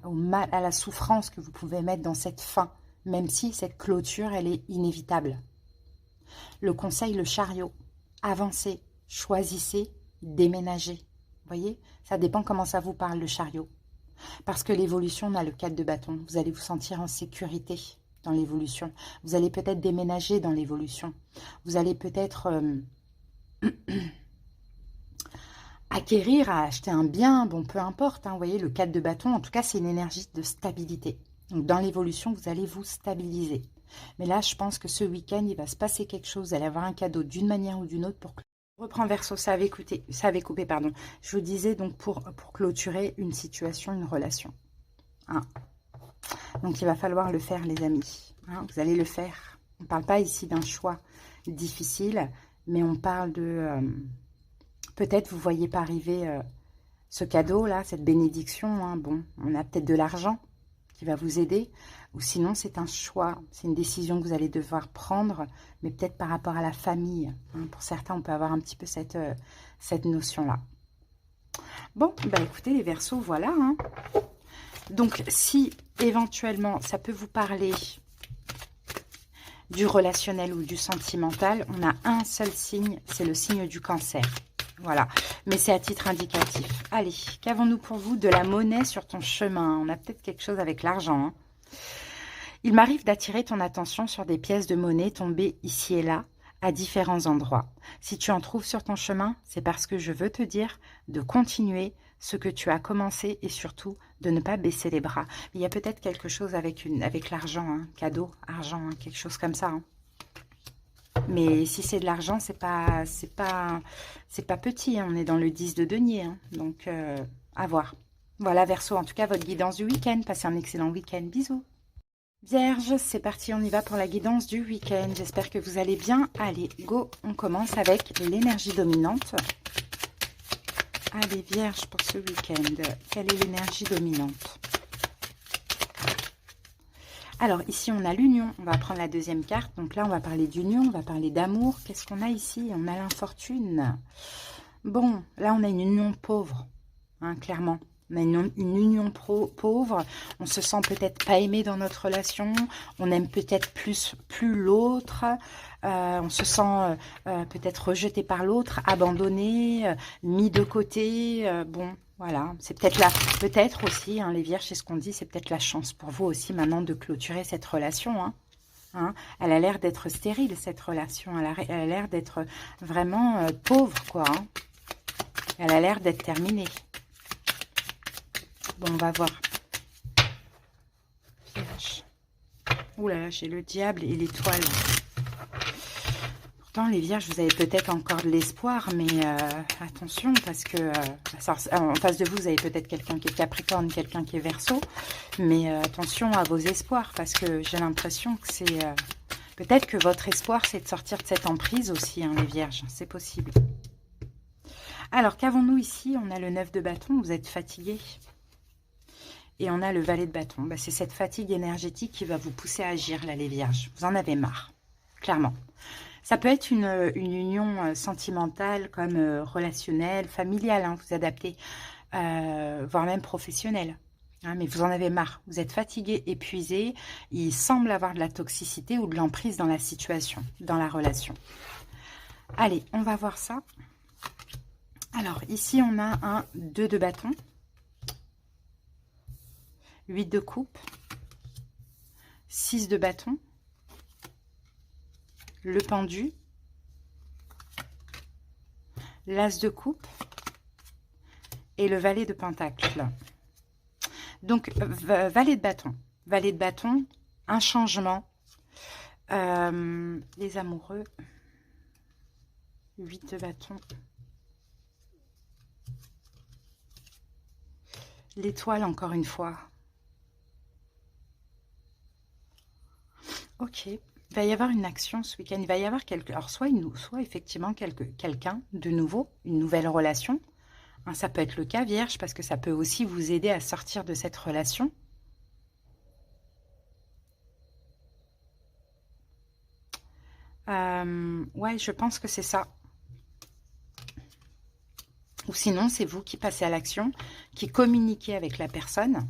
au mal, à la souffrance que vous pouvez mettre dans cette fin, même si cette clôture, elle est inévitable. Le conseil, le chariot. Avancez, choisissez, déménagez. Vous voyez, ça dépend comment ça vous parle, le chariot. Parce que l'évolution, on a le 4 de bâton. Vous allez vous sentir en sécurité dans l'évolution. Vous allez peut-être déménager dans l'évolution. Vous allez peut-être acquérir, acheter un bien, bon, peu importe. Vous voyez, le 4 de bâton, en tout cas, c'est une énergie de stabilité. Donc, dans l'évolution, vous allez vous stabiliser. Mais là, je pense que ce week-end, il va se passer quelque chose. Vous allez avoir un cadeau d'une manière ou d'une autre pour que... Je reprends Verseau, ça avait coupé, pardon. Je vous disais donc pour clôturer une situation, une relation. Donc, il va falloir le faire, les amis. Vous allez le faire. On ne parle pas ici d'un choix difficile, mais on parle de... peut-être vous ne voyez pas arriver ce cadeau-là, cette bénédiction. Bon, on a peut-être de l'argent qui va vous aider, ou sinon c'est un choix, c'est une décision que vous allez devoir prendre, mais peut-être par rapport à la famille. Hein. Pour certains, on peut avoir un petit peu cette notion-là. Bon, bah écoutez les Verseaux, voilà. Hein. Donc si éventuellement ça peut vous parler du relationnel ou du sentimental, on a un seul signe, c'est le signe du Cancer. Voilà, mais c'est à titre indicatif. Allez, qu'avons-nous pour vous? De la monnaie sur ton chemin. On a peut-être quelque chose avec l'argent. Hein. Il m'arrive d'attirer ton attention sur des pièces de monnaie tombées ici et là, à différents endroits. Si tu en trouves sur ton chemin, c'est parce que je veux te dire de continuer ce que tu as commencé et surtout de ne pas baisser les bras. Il y a peut-être quelque chose avec l'argent, hein, cadeau, argent, hein, quelque chose comme ça. Hein. Mais si c'est de l'argent, c'est pas petit. Hein. On est dans le 10 de denier, hein. Donc à voir. Voilà Verseau, en tout cas votre guidance du week-end. Passez un excellent week-end. Bisous. Vierge, c'est parti, on y va pour la guidance du week-end. J'espère que vous allez bien. Allez, go, on commence avec l'énergie dominante. Allez, Vierge, pour ce week-end, quelle est l'énergie dominante? Alors, ici, on a l'union. On va prendre la deuxième carte. Donc là, on va parler d'union, on va parler d'amour. Qu'est-ce qu'on a ici? On a l'infortune. Bon, là, on a une union pauvre, hein, clairement. On a une union pauvre, on se sent peut-être pas aimé dans notre relation, on aime peut-être plus l'autre, on se sent peut-être rejeté par l'autre, abandonné, mis de côté, bon, voilà. C'est peut-être là, peut-être aussi, hein, les vierges, c'est ce qu'on dit, c'est peut-être la chance pour vous aussi maintenant de clôturer cette relation, hein. Hein, elle a l'air d'être stérile, cette relation, elle a l'air d'être vraiment pauvre, quoi, hein. Elle a l'air d'être terminée. Bon, on va voir. Vierge. Ouh là là, j'ai le diable et l'étoile. Pourtant, les vierges, vous avez peut-être encore de l'espoir, mais attention, parce que en face de vous, vous avez peut-être quelqu'un qui est Capricorne, quelqu'un qui est Verseau, mais attention à vos espoirs, parce que j'ai l'impression que c'est... peut-être que votre espoir, c'est de sortir de cette emprise aussi, hein, les vierges, c'est possible. Alors, qu'avons-nous ici? On a le 9 de bâton, vous êtes fatigué. Et on a le valet de bâton. Bah, c'est cette fatigue énergétique qui va vous pousser à agir, là, les vierges. Vous en avez marre, clairement. Ça peut être une union sentimentale, comme relationnelle, familiale, hein, vous adaptez, voire même professionnelle. Hein, mais vous en avez marre. Vous êtes fatigué, épuisé. Il semble avoir de la toxicité ou de l'emprise dans la situation, dans la relation. Allez, on va voir ça. Alors, ici, on a un 2 de bâton. 8 de coupe, 6 de bâton, le pendu, l'as de coupe et le valet de pentacle. Donc, valet de bâton, un changement. Les amoureux, 8 de bâton. L'étoile, encore une fois. Ok, il va y avoir une action ce week-end. Il va y avoir alors soit effectivement quelqu'un de nouveau, une nouvelle relation. Hein, ça peut être le cas, Vierge, parce que ça peut aussi vous aider à sortir de cette relation. Ouais, je pense que c'est ça. Ou sinon, c'est vous qui passez à l'action, qui communiquez avec la personne.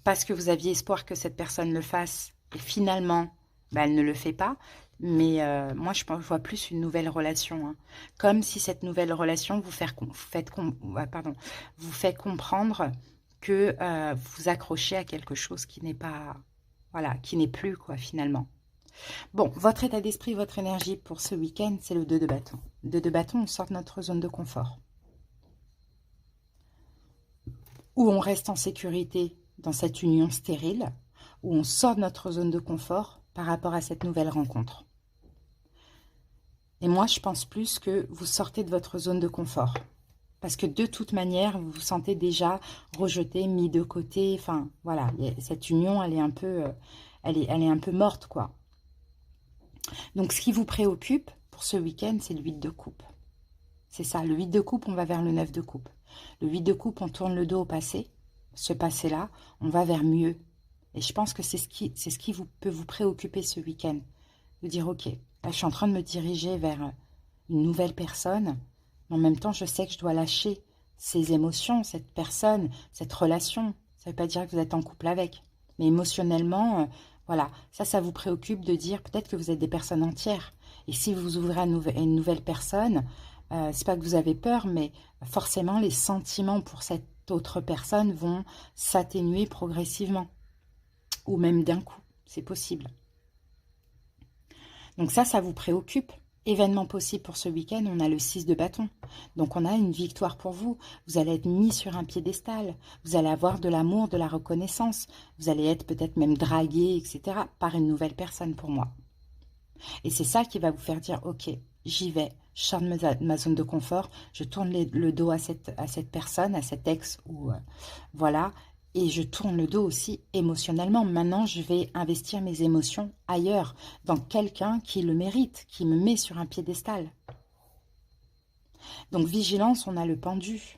Parce que vous aviez espoir que cette personne le fasse, et finalement, bah, elle ne le fait pas. Mais moi, je vois plus une nouvelle relation. Hein. Comme si cette nouvelle relation vous fait comprendre que vous accrochez à quelque chose qui n'est pas... Voilà, qui n'est plus, quoi, finalement. Bon, votre état d'esprit, votre énergie pour ce week-end, c'est le 2 de bâton. 2 de bâton, on sort de notre zone de confort. Où on reste en sécurité dans cette union stérile, où on sort de notre zone de confort par rapport à cette nouvelle rencontre. Et moi, je pense plus que vous sortez de votre zone de confort. Parce que de toute manière, vous vous sentez déjà rejeté, mis de côté. Enfin, voilà, cette union, elle est un peu, elle est un peu morte, quoi. Donc, ce qui vous préoccupe pour ce week-end, c'est le 8 de coupe. C'est ça, le 8 de coupe, on va vers le 9 de coupe. Le 8 de coupe, on tourne le dos au passé. ce passé-là, on va vers mieux. Et je pense que c'est ce qui peut vous préoccuper ce week-end. Vous dire, ok, là je suis en train de me diriger vers une nouvelle personne, mais en même temps je sais que je dois lâcher ces émotions, cette personne, cette relation. Ça ne veut pas dire que vous êtes en couple avec, mais émotionnellement, voilà, ça vous préoccupe de dire peut-être que vous êtes des personnes entières. Et si vous ouvrez à une nouvelle personne, c'est pas que vous avez peur, mais forcément les sentiments pour cette autre personne vont s'atténuer progressivement. Ou même d'un coup, c'est possible. Donc ça vous préoccupe. Événement possible pour ce week-end, on a le 6 de bâton. Donc on a une victoire pour vous. Vous allez être mis sur un piédestal. Vous allez avoir de l'amour, de la reconnaissance. Vous allez être peut-être même dragué, etc. par une nouvelle personne pour moi. Et c'est ça qui va vous faire dire, ok, j'y vais, je sors de ma zone de confort, je tourne le dos à cette personne, à cet ex, ou voilà, et je tourne le dos aussi émotionnellement. Maintenant, je vais investir mes émotions ailleurs, dans quelqu'un qui le mérite, qui me met sur un piédestal. Donc, vigilance, on a le pendu.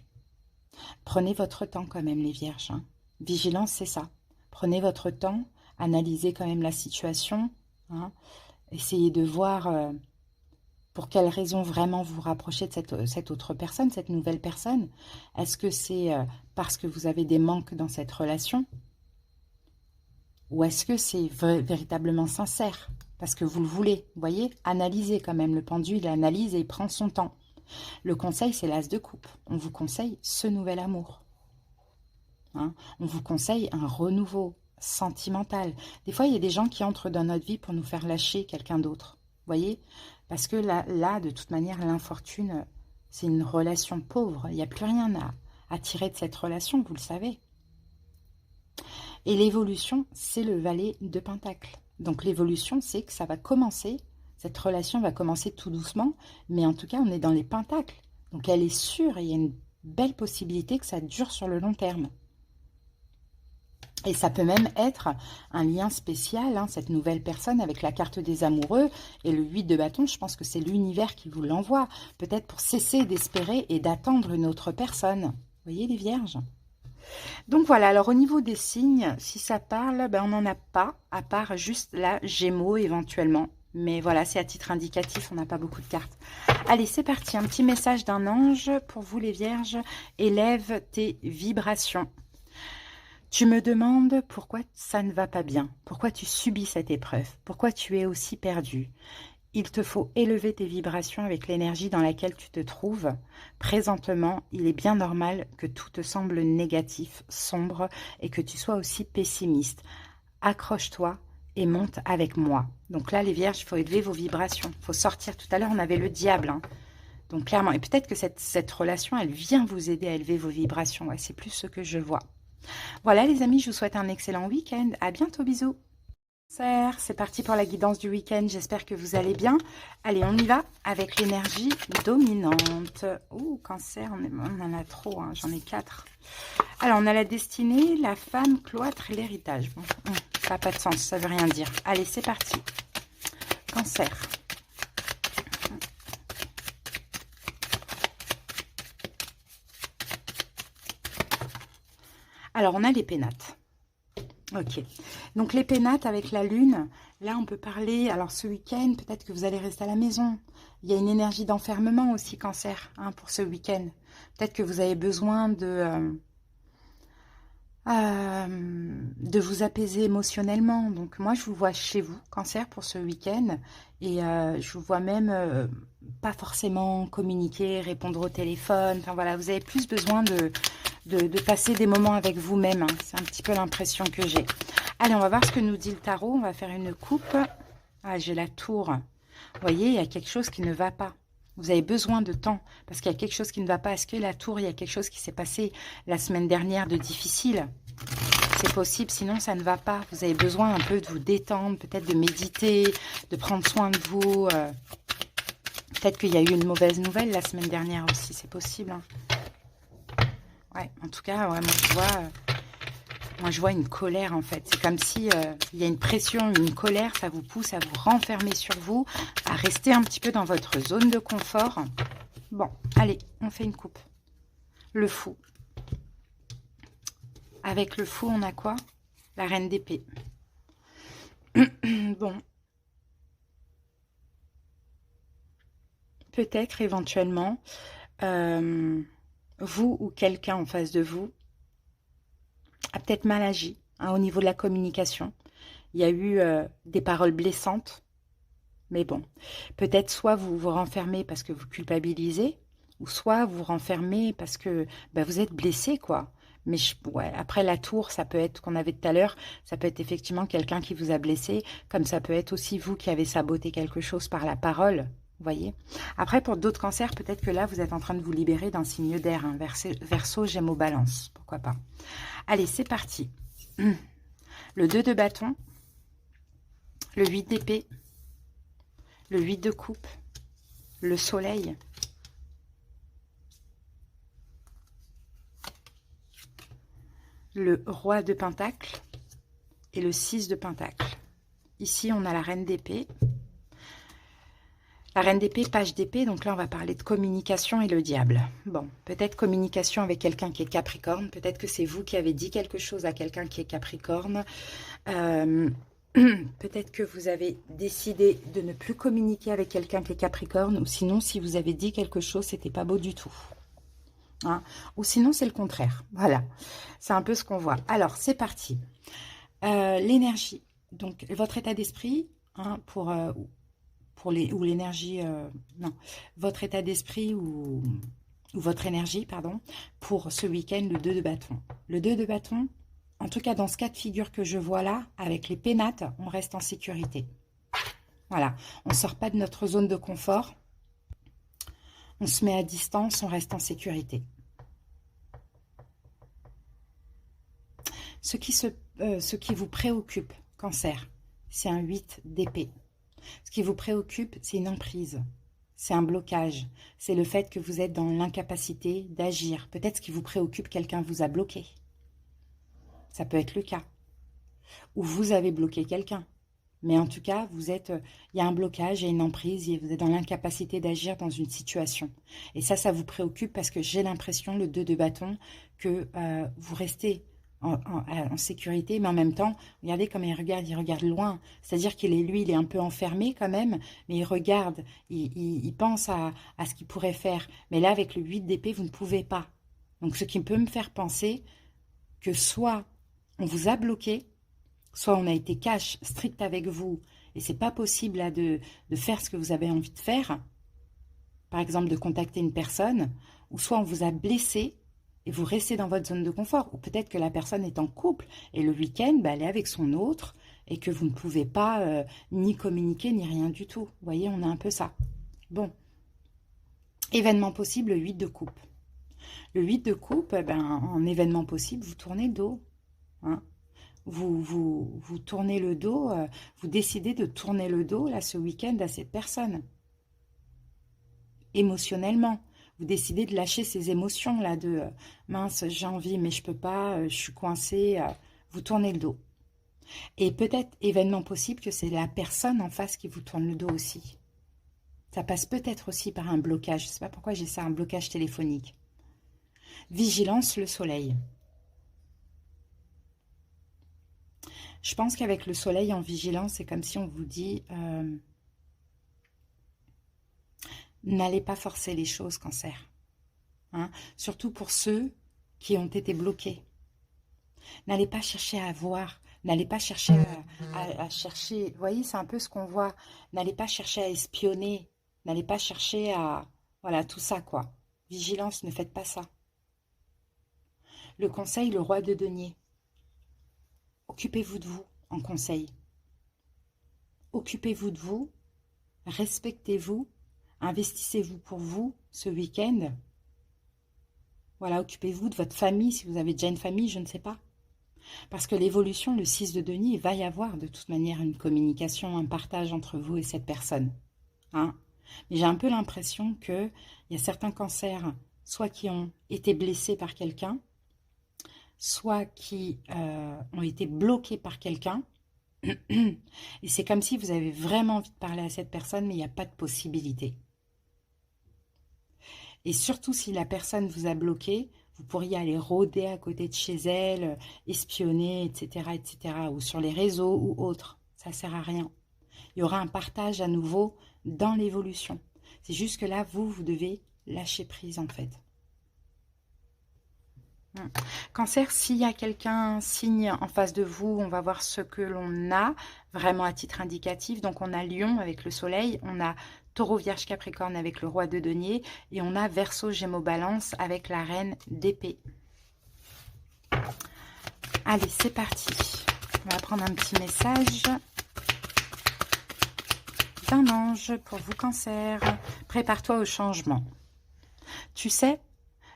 Prenez votre temps quand même, les vierges. Hein. Vigilance, c'est ça. Prenez votre temps, analysez quand même la situation. Hein. Essayez de voir pour quelles raisons vraiment vous rapprochez de cette autre personne, cette nouvelle personne. Est-ce que c'est parce que vous avez des manques dans cette relation? Ou est-ce que c'est véritablement sincère? Parce que vous le voulez, vous voyez? Analysez quand même, le pendu, il analyse et il prend son temps. Le conseil, c'est l'as de coupe. On vous conseille ce nouvel amour. Hein? On vous conseille un renouveau sentimental. Des fois, il y a des gens qui entrent dans notre vie pour nous faire lâcher quelqu'un d'autre. Vous voyez? Parce que là, de toute manière, l'infortune, c'est une relation pauvre. Il n'y a plus rien à tirer de cette relation, vous le savez. Et l'évolution, c'est le valet de Pentacle. Donc l'évolution, c'est que ça va commencer, cette relation va commencer tout doucement, mais en tout cas, on est dans les Pentacles. Donc elle est sûre et il y a une belle possibilité que ça dure sur le long terme. Et ça peut même être un lien spécial, hein, cette nouvelle personne avec la carte des amoureux et le 8 de bâton, je pense que c'est l'univers qui vous l'envoie. Peut-être pour cesser d'espérer et d'attendre une autre personne. Vous voyez les vierges? Donc voilà, alors au niveau des signes, si ça parle, ben on n'en a pas, à part juste la Gémeaux éventuellement. Mais voilà, c'est à titre indicatif, on n'a pas beaucoup de cartes. Allez, c'est parti, un petit message d'un ange pour vous les vierges. Élève tes vibrations. Tu me demandes pourquoi ça ne va pas bien, pourquoi tu subis cette épreuve, pourquoi tu es aussi perdu. Il te faut élever tes vibrations avec l'énergie dans laquelle tu te trouves. Présentement, il est bien normal que tout te semble négatif, sombre et que tu sois aussi pessimiste. Accroche-toi et monte avec moi. Donc là, les vierges, il faut élever vos vibrations. Il faut sortir. Tout à l'heure, on avait le diable. Hein. Donc clairement, et peut-être que cette relation, elle vient vous aider à élever vos vibrations. Ouais, c'est plus ce que je vois. Voilà les amis, je vous souhaite un excellent week-end. À bientôt, bisous. C'est parti pour la guidance du week-end. J'espère que vous allez bien. Allez, on y va avec l'énergie dominante. Oh, cancer, on en a trop, hein, j'en ai 4. Alors, on a la destinée, la femme, cloître et l'héritage. Bon, ça n'a pas de sens, ça veut rien dire. Allez, c'est parti. Cancer. Alors, on a les pénates. Ok. Donc, les pénates avec la lune, là, on peut parler... Alors, ce week-end, peut-être que vous allez rester à la maison. Il y a une énergie d'enfermement aussi, cancer, hein, pour ce week-end. Peut-être que vous avez besoin de vous apaiser émotionnellement. Donc, moi, je vous vois chez vous, cancer, pour ce week-end. Et je vous vois même pas forcément communiquer, répondre au téléphone. Enfin, voilà, vous avez plus besoin de passer des moments avec vous-même. Hein. C'est un petit peu l'impression que j'ai. Allez, on va voir ce que nous dit le tarot. On va faire une coupe. Ah, j'ai la tour. Vous voyez, il y a quelque chose qui ne va pas. Vous avez besoin de temps parce qu'il y a quelque chose qui ne va pas. Est-ce que la tour, il y a quelque chose qui s'est passé la semaine dernière de difficile? C'est possible, sinon ça ne va pas. Vous avez besoin un peu de vous détendre, peut-être de méditer, de prendre soin de vous. Peut-être qu'il y a eu une mauvaise nouvelle la semaine dernière aussi, c'est possible. Hein. Ouais, en tout cas, ouais, moi je vois une colère en fait. C'est comme si il y a une pression, une colère, ça vous pousse à vous renfermer sur vous, à rester un petit peu dans votre zone de confort. Bon, allez, on fait une coupe. Le fou. Avec le fou, on a quoi? La reine d'épée. Bon. Peut-être éventuellement, vous ou quelqu'un en face de vous a peut-être mal agi hein, au niveau de la communication. Il y a eu des paroles blessantes. Mais bon, peut-être soit vous vous renfermez parce que vous culpabilisez, ou soit vous vous renfermez parce que bah, vous êtes blessé, quoi. Mais ouais, après la tour, ça peut être, qu'on avait tout à l'heure, ça peut être effectivement quelqu'un qui vous a blessé, comme ça peut être aussi vous qui avez saboté quelque chose par la parole, vous voyez. Après, pour d'autres cancers, peut-être que là, vous êtes en train de vous libérer d'un signe d'air, hein, Verseau, Gémeaux, Balance, pourquoi pas. Allez, c'est parti. Le 2 de bâton, le 8 d'épée, le 8 de coupe, le soleil, le roi de pentacle et le 6 de pentacle. Ici, on a la reine d'épée. La reine d'épée, page d'épée, donc là, on va parler de communication et le diable. Bon, peut-être communication avec quelqu'un qui est Capricorne, peut-être que c'est vous qui avez dit quelque chose à quelqu'un qui est Capricorne. Peut-être que vous avez décidé de ne plus communiquer avec quelqu'un qui est Capricorne, ou sinon, si vous avez dit quelque chose, c'était pas beau du tout. Hein, ou sinon, c'est le contraire. Voilà, c'est un peu ce qu'on voit. Alors, c'est parti. L'énergie, donc votre état d'esprit, hein, pour l'énergie, non, votre état d'esprit ou votre énergie, pardon, pour ce week-end, le 2 de bâton. Le 2 de bâton, en tout cas dans ce cas de figure que je vois là, avec les pénates, on reste en sécurité. Voilà, on ne sort pas de notre zone de confort, on se met à distance, on reste en sécurité. Ce qui vous préoccupe, cancer, c'est un 8 d'épée. Ce qui vous préoccupe, c'est une emprise, c'est un blocage, c'est le fait que vous êtes dans l'incapacité d'agir. Peut-être ce qui vous préoccupe, quelqu'un vous a bloqué. Ça peut être le cas. Ou vous avez bloqué quelqu'un. Mais en tout cas, il y a un blocage, il y a une emprise, et vous êtes dans l'incapacité d'agir dans une situation. Et ça vous préoccupe parce que j'ai l'impression, le 2 de bâton, que vous restez en sécurité, mais en même temps, regardez comme il regarde loin. C'est-à-dire il est un peu enfermé quand même, mais il regarde, il pense à ce qu'il pourrait faire. Mais là, avec le 8 d'épée, vous ne pouvez pas. Donc, ce qui peut me faire penser que soit on vous a bloqué, soit on a été cash, strict avec vous, et c'est pas possible là, de faire ce que vous avez envie de faire, par exemple de contacter une personne, ou soit on vous a blessé, et vous restez dans votre zone de confort. Ou peut-être que la personne est en couple, et le week-end, bah, elle est avec son autre, et que vous ne pouvez pas ni communiquer, ni rien du tout. Vous voyez, on a un peu ça. Bon. Événement possible, le 8 de coupe. Le 8 de coupe, ben, en événement possible, vous tournez le dos. Hein. Vous tournez le dos, vous décidez de tourner le dos, là, ce week-end, à cette personne. Émotionnellement. Vous décidez de lâcher ces émotions là de mince, j'ai envie mais je peux pas, je suis coincée. Vous tournez le dos. Et peut-être, événement possible, que c'est la personne en face qui vous tourne le dos aussi. Ça passe peut-être aussi par un blocage. Je ne sais pas pourquoi j'ai ça, un blocage téléphonique. Vigilance, le soleil. Je pense qu'avec le soleil en vigilance, c'est comme si on vous dit... n'allez pas forcer les choses, cancer. Hein, surtout pour ceux qui ont été bloqués. N'allez pas chercher à voir, n'allez pas chercher à chercher, vous voyez, c'est un peu ce qu'on voit, n'allez pas chercher à espionner, n'allez pas chercher à, voilà, tout ça, quoi. Vigilance, ne faites pas ça. Le conseil, le roi de denier. Occupez-vous de vous en conseil. Occupez-vous de vous, respectez-vous, investissez-vous pour vous ce week-end. Voilà, occupez-vous de votre famille, si vous avez déjà une famille, je ne sais pas. Parce que l'évolution, le 6 de denier, il va y avoir de toute manière une communication, un partage entre vous et cette personne. Hein. Mais j'ai un peu l'impression qu'il y a certains cancers, soit qui ont été blessés par quelqu'un, soit qui ont été bloqués par quelqu'un. Et c'est comme si vous avez vraiment envie de parler à cette personne, mais il n'y a pas de possibilité. Et surtout, si la personne vous a bloqué, Vous pourriez aller rôder à côté de chez elle, espionner, etc., etc., ou sur les réseaux ou autres. Ça ne sert à rien. Il y aura un partage à nouveau dans l'évolution. C'est juste que là, vous devez lâcher prise en fait. Cancer, s'il y a quelqu'un, un signe en face de vous, on va voir ce que l'on a, vraiment à titre indicatif. Donc, on a Lion avec le Soleil, on a Taureau, Vierge, Capricorne avec le Roi de Denier, et on a Verseau, Gémeaux, Balance avec la Reine d'Épée. Allez, c'est parti. On va prendre un petit message d'un ange pour vous, Cancer. Prépare-toi au changement. Tu sais,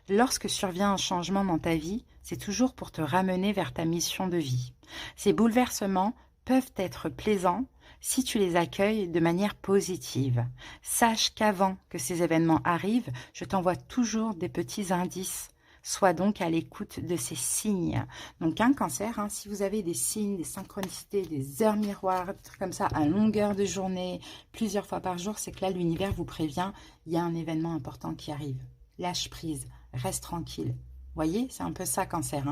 lorsque survient un changement dans ta vie, c'est toujours pour te ramener vers ta mission de vie. Ces bouleversements peuvent être plaisants si tu les accueilles de manière positive. Sache qu'avant que ces événements arrivent, je t'envoie toujours des petits indices. Sois donc à l'écoute de ces signes. Donc un Cancer, si vous avez des signes, des synchronicités, des heures miroirs, des trucs comme ça à longueur de journée, plusieurs fois par jour, c'est que là l'univers vous prévient, il y a un événement important qui arrive. Lâche prise. Reste tranquille. Voyez, c'est un peu ça, Cancer.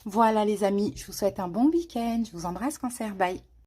Voilà, les amis, je vous souhaite un bon week-end. Je vous embrasse, Cancer. Bye.